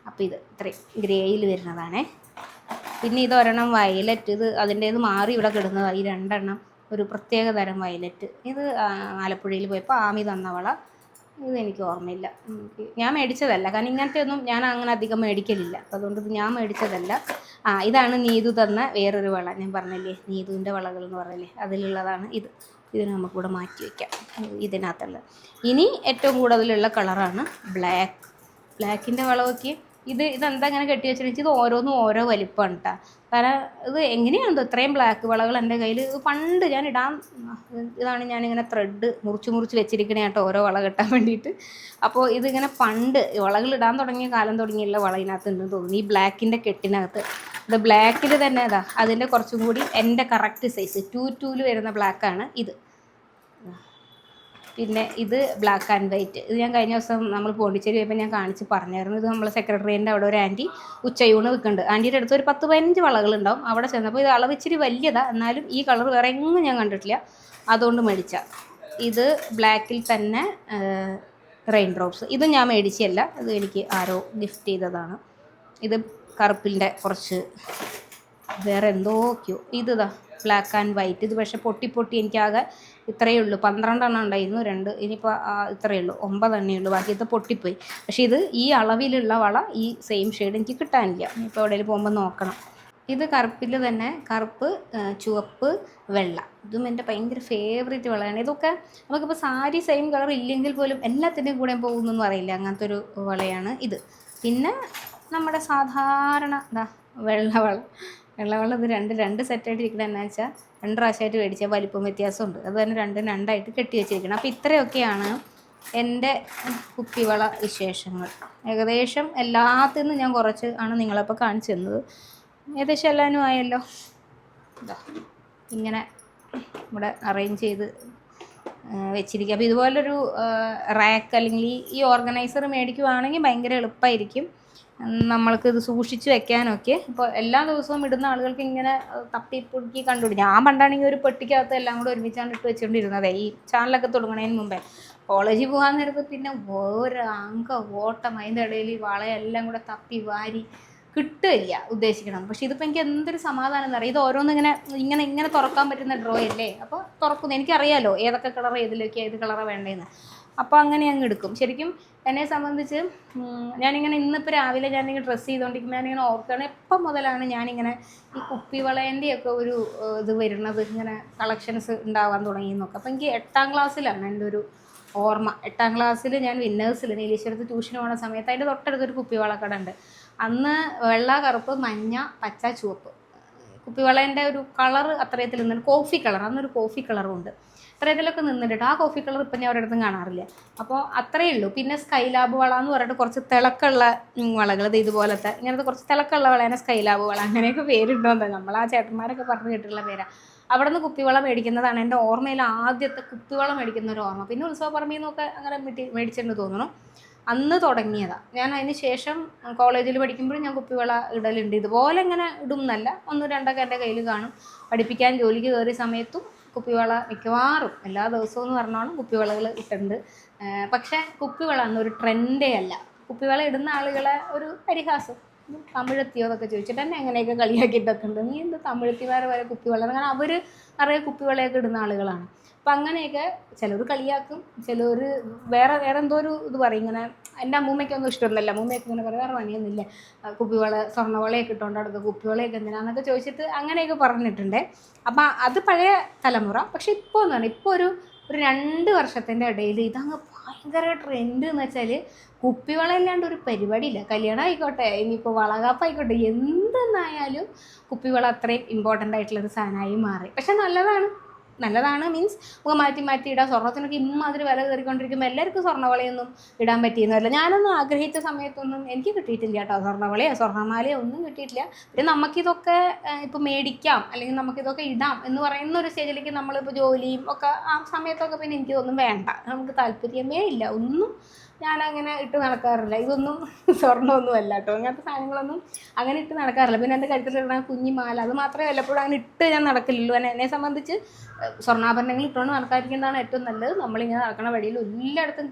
അപ്പോൾ ഇത് ഇത്രയും ഗ്രേയിൽ വരുന്നതാണേ. പിന്നെ ഇതൊരെണ്ണം വയലറ്റ്. ഇത് അതിൻ്റേത് മാറി ഇവിടെ കിടന്നതാണ്. ഈ 2 എണ്ണം ഒരു പ്രത്യേക തരം വയലറ്റ്. ഇത് ആലപ്പുഴയിൽ പോയപ്പോൾ ആമി തന്ന വള. ഇതെനിക്ക് ഓർമ്മയില്ല, ഞാൻ മേടിച്ചതല്ല. കാരണം ഇങ്ങനത്തെ ഒന്നും ഞാൻ അങ്ങനെ അധികം മേടിക്കലില്ല. അപ്പോൾ അതുകൊണ്ട് ഇത് ഞാൻ മേടിച്ചതല്ല. ഇതാണ് നീതു തന്ന വേറൊരു വള. ഞാൻ പറഞ്ഞില്ലേ നീതുവിൻ്റെ വളകൾ എന്ന് പറഞ്ഞില്ലേ, അതിലുള്ളതാണ് ഇത്. ഇതിന് നമുക്കിവിടെ മാറ്റി വയ്ക്കാം, ഇതിനകത്തുള്ളത്. ഇനി ഏറ്റവും കൂടുതലുള്ള കളറാണ് ബ്ലാക്കിൻ്റെ വളമൊക്കെ. ഇതെന്താ ഇങ്ങനെ കെട്ടി വെച്ചിട്ടുണ്ടെങ്കിൽ ഇത് ഓരോന്നും ഓരോ വലിപ്പമാണ് കേട്ടോ. കാരണം ഇത് എങ്ങനെയാണെന്തോ ഇത്രയും ബ്ലാക്ക് വളകൾ എൻ്റെ കയ്യിൽ. പണ്ട് ഞാൻ ഇതാണ് ഞാനിങ്ങനെ ത്രെഡ് മുറിച്ച് വെച്ചിരിക്കണേ കേട്ടോ, ഓരോ വള കെട്ടാൻ വേണ്ടിയിട്ട്. അപ്പോൾ ഇതിങ്ങനെ പണ്ട് വളകൾ ഇടാൻ തുടങ്ങിയ കാലം തുടങ്ങിയുള്ള വള ഇതിനകത്ത് ഉണ്ടെന്ന് തോന്നുന്നു, ഈ ബ്ലാക്കിൻ്റെ കെട്ടിനകത്ത്. ഇത് ബ്ലാക്കിൽ തന്നെ അതിൻ്റെ കുറച്ചും കൂടി എൻ്റെ കറക്റ്റ് സൈസ് 2 വരുന്ന ബ്ലാക്കാണ് ഇത്. പിന്നെ ഇത് ബ്ലാക്ക് ആൻഡ് വൈറ്റ്. ഇത് ഞാൻ കഴിഞ്ഞ ദിവസം നമ്മൾ പോണ്ടിച്ചേരി പോയപ്പോൾ ഞാൻ കാണിച്ച് പറഞ്ഞായിരുന്നു. ഇത് നമ്മൾ സെക്രട്ടറിയേൻ്റെ അവിടെ ഒരു ആൻറ്റി ഉച്ചയൂണ് വെക്കുന്നുണ്ട്. ആൻറ്റിയുടെ അടുത്ത് ഒരു 10-15 വളകളുണ്ടാവും. അവിടെ ചെന്നപ്പോൾ ഇത് അളവ് ഇച്ചിരി വലിയതാണ്, എന്നാലും ഈ കളർ വേറെ എങ്ങും ഞാൻ കണ്ടിട്ടില്ല, അതുകൊണ്ട് മേടിച്ച. ഇത് ബ്ലാക്കിൽ തന്നെ റെയിൻ ഡ്രോപ്സ്. ഇത് ഞാൻ മേടിച്ചല്ല, ഇത് എനിക്ക് ആരോ ഗിഫ്റ്റ് ചെയ്തതാണ്. ഇത് കറുപ്പിൻ്റെ കുറച്ച് വേറെ എന്തോക്കെയോ. ഇതാ ബ്ലാക്ക് ആൻഡ് വൈറ്റ്. ഇത് പക്ഷേ പൊട്ടി എനിക്കാകെ ഇത്രയേ ഉള്ളൂ. 12 എണ്ണം ഉണ്ടായിരുന്നു, 2. ഇനിയിപ്പോൾ ഇത്രയേ ഉള്ളൂ, 9 എണ്ണേ ഉള്ളൂ. ബാക്കിയത്തെ പൊട്ടിപ്പോയി. പക്ഷേ ഇത് ഈ അളവിലുള്ള വള ഈ സെയിം ഷെയ്ഡ് എനിക്ക് കിട്ടാനില്ല. ഇപ്പോൾ എവിടെയെങ്കിലും പോകുമ്പോൾ നോക്കണം. ഇത് കറുപ്പിൽ തന്നെ കറുപ്പ്, ചുവപ്പ്, വെള്ള. ഇതും എൻ്റെ ഭയങ്കര ഫേവറേറ്റ് വളയാണ്. ഇതൊക്കെ നമുക്കിപ്പോൾ സാരി സെയിം കളർ ഇല്ലെങ്കിൽ പോലും എല്ലാത്തിൻ്റെയും കൂടെ പോകുന്നൊന്നും അറിയില്ല, അങ്ങനത്തെ ഒരു വളയാണ് ഇത്. പിന്നെ നമ്മുടെ സാധാരണ വെള്ളവള ഇത് രണ്ട് സെറ്റായിട്ട് ഇരിക്കണം. എന്നാ വെച്ചാൽ 2 പ്രാവശ്യമായിട്ട് മേടിച്ചാൽ വലിപ്പം വ്യത്യാസമുണ്ട്. അത് തന്നെ 2 കെട്ടി വെച്ചിരിക്കണം. അപ്പോൾ ഇത്രയൊക്കെയാണ് എൻ്റെ കുപ്പിവള വിശേഷങ്ങൾ. ഏകദേശം എല്ലാത്തിൽ നിന്നും ഞാൻ കുറച്ച് ആണ് നിങ്ങളപ്പോൾ കാണിച്ചു തന്നത്. ഏകദേശം എല്ലാവരും ആയല്ലോ. ഇങ്ങനെ ഇവിടെ അറേഞ്ച് ചെയ്ത് വെച്ചിരിക്കുക. അപ്പോൾ ഇതുപോലൊരു റാക്ക് അല്ലെങ്കിൽ ഈ ഓർഗനൈസർ മേടിക്കുവാണെങ്കിൽ ഭയങ്കര എളുപ്പമായിരിക്കും നമ്മൾക്ക് ഇത് സൂക്ഷിച്ച് വെക്കാനൊക്കെ. ഇപ്പോൾ എല്ലാ ദിവസവും ഇടുന്ന ആളുകൾക്ക് ഇങ്ങനെ തപ്പിപ്പൊടുക്കി കണ്ടുപിടിക്കും. ഞാൻ പണ്ടാണെങ്കിൽ ഒരു പെട്ടിക്കകത്ത് എല്ലാം കൂടെ ഒരുമിച്ചാണ് ഇട്ട് വെച്ചുകൊണ്ടിരുന്നത് ഈ ചാനലൊക്കെ തുടങ്ങുന്നതിന് മുമ്പേ. കോളേജിൽ പോകാൻ നേരത്ത് പിന്നെ ഓട്ടം, അതിൻ്റെ ഇടയിൽ ഈ വളയെല്ലാം കൂടെ തപ്പി വാരി കിട്ടില്ല ഉദ്ദേശിക്കണം. പക്ഷേ ഇതിപ്പോൾ എനിക്ക് എന്തൊരു സമാധാനം എന്ന് അറിയാം. ഇത് ഓരോന്നിങ്ങനെ ഇങ്ങനെ തുറക്കാൻ പറ്റുന്ന ഡ്രോ അല്ലേ. അപ്പോൾ തുറക്കുന്നു, എനിക്കറിയാമല്ലോ ഏതൊക്കെ കളർ ഏതിലൊക്കെയാണ് ഏത് കളറാണ് വേണ്ടതെന്ന്. അപ്പോൾ അങ്ങനെ അങ്ങ് എടുക്കും. ശരിക്കും എന്നെ സംബന്ധിച്ച് ഞാനിങ്ങനെ ഇന്നിപ്പോൾ രാവിലെ ഞാനിങ്ങനെ ഡ്രസ്സ് ചെയ്തുകൊണ്ടിരിക്കുമ്പോൾ ഞാനിങ്ങനെ ഓർക്കുകയാണ് എപ്പം മുതലാണ് ഞാനിങ്ങനെ ഈ കുപ്പിവളേൻ്റെയൊക്കെ ഒരു ഇത് വരുന്നത്, ഇങ്ങനെ കളക്ഷൻസ് ഉണ്ടാവാൻ തുടങ്ങിയെന്നൊക്കെ. അപ്പോൾ എനിക്ക് 8ാം ക്ലാസ്സിലാണ് എൻ്റെ ഒരു ഓർമ്മ. 8ാം ക്ലാസ്സിൽ ഞാൻ വിന്നേഴ്സിൽ നീലേശ്വരത്ത് ട്യൂഷന് പോകുന്ന സമയത്ത് അതിൻ്റെ തൊട്ടടുത്തൊരു കുപ്പിവളക്കട ഉണ്ട്. അന്ന് വെള്ള, കറുപ്പ്, മഞ്ഞ, പച്ച, ചുവപ്പ് കുപ്പിവളേൻ്റെ ഒരു കളർ അത്രയത്തിൽ നിന്നിട്ട് കോഫി കളർ, അന്നൊരു കോഫി കളറും ഉണ്ട്. അത്രയത്തിലൊക്കെ നിന്നിട്ട് ആ കോഫി കളർ ഇപ്പം ഞാൻ അവരുടെ അടുത്തും കാണാറില്ല. അപ്പോൾ അത്രയേ ഉള്ളൂ. പിന്നെ സ്കൈലാബ് വള എന്ന് പറഞ്ഞിട്ട് കുറച്ച് തിളക്കമുള്ള വളകൾ, ഇത് ഇതുപോലത്തെ ഇങ്ങനത്തെ കുറച്ച് തിളക്കമുള്ള വളയാണ് സ്കൈലാബ് വള. അങ്ങനെയൊക്കെ പേരുണ്ടോന്ന് നമ്മൾ ആ ചേട്ടന്മാരൊക്കെ പറഞ്ഞു കേട്ടിട്ടുള്ള പേരാണ്. അവിടെ നിന്ന് കുപ്പിവള മേടിക്കുന്നതാണ് എൻ്റെ ഓർമ്മയിൽ ആദ്യത്തെ കുപ്പിവള മേടിക്കുന്ന ഒരു ഓർമ്മ. പിന്നെ ഉത്സവപ്പറമ്പിൽ നിന്നൊക്കെ അങ്ങനെ മേടിച്ചിട്ടുണ്ട് തോന്നുന്നു. അന്ന് തുടങ്ങിയതാണ്. ഞാൻ അതിന് ശേഷം കോളേജിൽ പഠിക്കുമ്പോഴും ഞാൻ കുപ്പിവള ഇടലുണ്ട്. ഇതുപോലെ ഇങ്ങനെ ഇടും എന്നല്ല, 1-2 എൻ്റെ കയ്യിൽ കാണും. പഠിപ്പിക്കാൻ ജോലിക്ക് കയറിയ സമയത്തും കുപ്പിവള മിക്കവാറും എല്ലാ ദിവസവും എന്ന് പറഞ്ഞാലും കുപ്പിവളകൾ ഇട്ടുണ്ട്. പക്ഷേ കുപ്പിവള എന്നൊരു ട്രെൻഡേ അല്ല. കുപ്പിവള ഇടുന്ന ആളുകളെ ഒരു പരിഹാസം, തമിഴെത്തിയോ എന്നൊക്കെ ചോദിച്ചിട്ട് തന്നെ അങ്ങനെയൊക്കെ കളിയാക്കിയിട്ടൊക്കെ ഉണ്ട്. നീ എന്ത് തമിഴെത്തിമാരെ വരെ കുപ്പിവള, കാരണം അവർ നിറയെ കുപ്പിവളയൊക്കെ ഇടുന്ന ആളുകളാണ്. അപ്പം അങ്ങനെയൊക്കെ ചിലർ കളിയാക്കും, ചിലർ വേറെ എന്തോ ഒരു ഇത് പറയും. ഇങ്ങനെ എൻ്റെ അമ്മൂമ്മയ്ക്കൊന്നും ഇഷ്ടമൊന്നുമില്ല. അമ്മൂമ്മയൊക്കെ ഇങ്ങനെ പറയും വേറെ പണിയൊന്നുമില്ല, കുപ്പിവള സ്വർണ്ണവളയൊക്കെ ഇട്ടുകൊണ്ട് നടക്കുക, കുപ്പിവളയൊക്കെ എന്തിനാന്നൊക്കെ ചോദിച്ചിട്ട് അങ്ങനെയൊക്കെ പറഞ്ഞിട്ടുണ്ട്. അപ്പം അത് പഴയ തലമുറ. പക്ഷെ ഇപ്പോൾ എന്ന് പറഞ്ഞാൽ ഇപ്പോൾ ഒരു 2 വർഷത്തിൻ്റെ ഇടയിൽ ഇതങ്ങ് ഭയങ്കര ട്രെൻഡ് എന്ന് വെച്ചാൽ കുപ്പിവള ഇല്ലാണ്ട് ഒരു പരിപാടിയില്ല. കല്യാണം ആയിക്കോട്ടെ, ഇനിയിപ്പോൾ വളകാപ്പായിക്കോട്ടെ, എന്തെന്നായാലും കുപ്പിവള അത്രയും ഇമ്പോർട്ടൻ്റ് ആയിട്ടുള്ളൊരു സാധനമായി മാറി. പക്ഷെ നല്ലതാണ് മീൻസ് നമുക്ക് മാറ്റി ഇടാം. സ്വർണ്ണത്തിനൊക്കെ ഇമ്മാതിരി വില കയറിക്കൊണ്ടിരിക്കുമ്പോൾ എല്ലാവർക്കും സ്വർണ്ണവളയൊന്നും ഇടാൻ പറ്റിയെന്നല്ല. ഞാനൊന്നും ആഗ്രഹിച്ച സമയത്തൊന്നും എനിക്ക് കിട്ടിയിട്ടില്ല കേട്ടോ, സ്വർണ്ണവളയോ സ്വർണ്ണമാലയോ ഒന്നും കിട്ടിയിട്ടില്ല. പിന്നെ നമുക്കിതൊക്കെ ഇപ്പോൾ മേടിക്കാം, അല്ലെങ്കിൽ നമുക്കിതൊക്കെ ഇടാം എന്ന് പറയുന്ന ഒരു സ്റ്റേജിലേക്ക് നമ്മളിപ്പോൾ ജോലിയും ഒക്കെ ആ സമയത്തൊക്കെ പിന്നെ എനിക്കിതൊന്നും വേണ്ട, നമുക്ക് താല്പര്യമേ ഇല്ല, ഒന്നും ഞാനങ്ങനെ ഇട്ട് നടക്കാറില്ല. ഇതൊന്നും സ്വർണ്ണമൊന്നും അല്ല കേട്ടോ, അങ്ങനത്തെ സാധനങ്ങളൊന്നും അങ്ങനെ ഇട്ട് നടക്കാറില്ല. പിന്നെ എൻ്റെ കഴുത്തിലിടുന്ന കുഞ്ഞിമാല അത് മാത്രമേ വല്ലപ്പോഴും അങ്ങനെ ഇട്ട് ഞാൻ നടക്കില്ലല്ലോ. എന്നെ സംബന്ധിച്ച് സ്വർണ്ണാഭരണങ്ങൾ ഇട്ടുകൊണ്ട് നടക്കാതിരിക്കുന്നതാണ് ഏറ്റവും നല്ലത്. നമ്മളിങ്ങനെ നടക്കണ വഴിയിൽ എല്ലായിടത്തും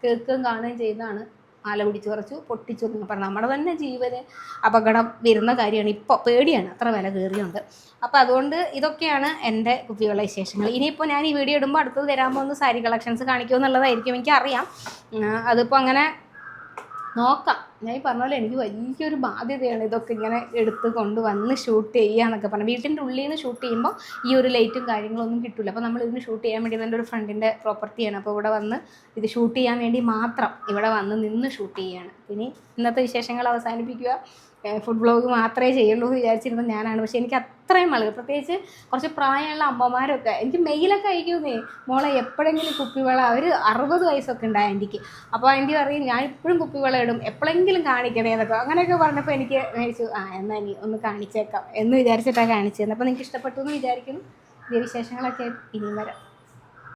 കേൾക്കുകയും കാണുകയും ചെയ്യുന്നതാണ് മാല പിടിച്ച് കുറച്ചു പൊട്ടിച്ചു എന്നൊക്കെ പറഞ്ഞാൽ നമ്മുടെ തന്നെ ജീവന് അപകടം വരുന്ന കാര്യമാണ്. ഇപ്പോൾ പേടിയാണ്, അത്ര വില കയറിയുണ്ട്. അപ്പോൾ അതുകൊണ്ട് ഇതൊക്കെയാണ് എൻ്റെ കുപ്പിവള വിശേഷങ്ങൾ. ഇനിയിപ്പോൾ ഞാൻ ഈ വീഡിയോ ഇടുമ്പോൾ അടുത്തത് വരാൻ പോകുന്ന സാരി കളക്ഷൻസ് കാണിക്കുമെന്നുള്ളതായിരിക്കും, എനിക്കറിയാം. അതിപ്പോൾ അങ്ങനെ നോക്കാം. ഞാൻ ഈ പറഞ്ഞ പോലെ എനിക്ക് വലിയൊരു ബാധ്യതയാണ് ഇതൊക്കെ ഇങ്ങനെ എടുത്ത് കൊണ്ടുവന്ന് ഷൂട്ട് ചെയ്യുക എന്നൊക്കെ പറഞ്ഞാൽ. വീട്ടിൻ്റെ ഉള്ളിൽ നിന്ന് ഷൂട്ട് ചെയ്യുമ്പോൾ ഈ ഒരു ലൈറ്റും കാര്യങ്ങളൊന്നും കിട്ടില്ല. അപ്പോൾ നമ്മൾ ഇതിന് ഷൂട്ട് ചെയ്യാൻ വേണ്ടി എൻ്റെ ഒരു ഫ്രണ്ടിൻ്റെ പ്രോപ്പർട്ടിയാണ്. അപ്പോൾ ഇവിടെ വന്ന് ഇത് ഷൂട്ട് ചെയ്യാൻ വേണ്ടി മാത്രം ഇവിടെ വന്ന് നിന്ന് ഷൂട്ട് ചെയ്യുകയാണ്. ഇനി ഇന്നത്തെ വിശേഷങ്ങൾ അവസാനിപ്പിക്കുക. ഫുഡ് വ്ളോഗ് മാത്രമേ ചെയ്യുള്ളൂ എന്ന് വിചാരിച്ചിരുന്നത് ഞാനാണ്. പക്ഷേ എനിക്ക് അത്രയും ആളുകൾ, പ്രത്യേകിച്ച് കുറച്ച് പ്രായമുള്ള അമ്മമാരൊക്കെ എനിക്ക് മെയിലൊക്കെ അയക്കുന്നേ, മോളെ എപ്പോഴെങ്കിലും കുപ്പിവള, ഒരു 60 വയസ്സൊക്കെ ഉണ്ട് ആൻറ്റിക്ക്. അപ്പോൾ ആൻറ്റി പറയും ഞാൻ ഇപ്പോഴും കുപ്പിവള ഇടും, എപ്പോഴെങ്കിലും കാണിക്കണേ എന്നൊക്കെ അങ്ങനെയൊക്കെ പറഞ്ഞപ്പോൾ എനിക്ക് വിചാരിച്ചു എന്നാൽ ഇനി ഒന്ന് കാണിച്ചേക്കാം എന്ന് വിചാരിച്ചിട്ടാണ് കാണിച്ചത്. അപ്പോൾ നിങ്ങൾക്ക് ഇഷ്ടപ്പെട്ടു എന്ന് വിചാരിക്കുന്നു. ഈ വിശേഷങ്ങളൊക്കെ ഇനിയും വരാം.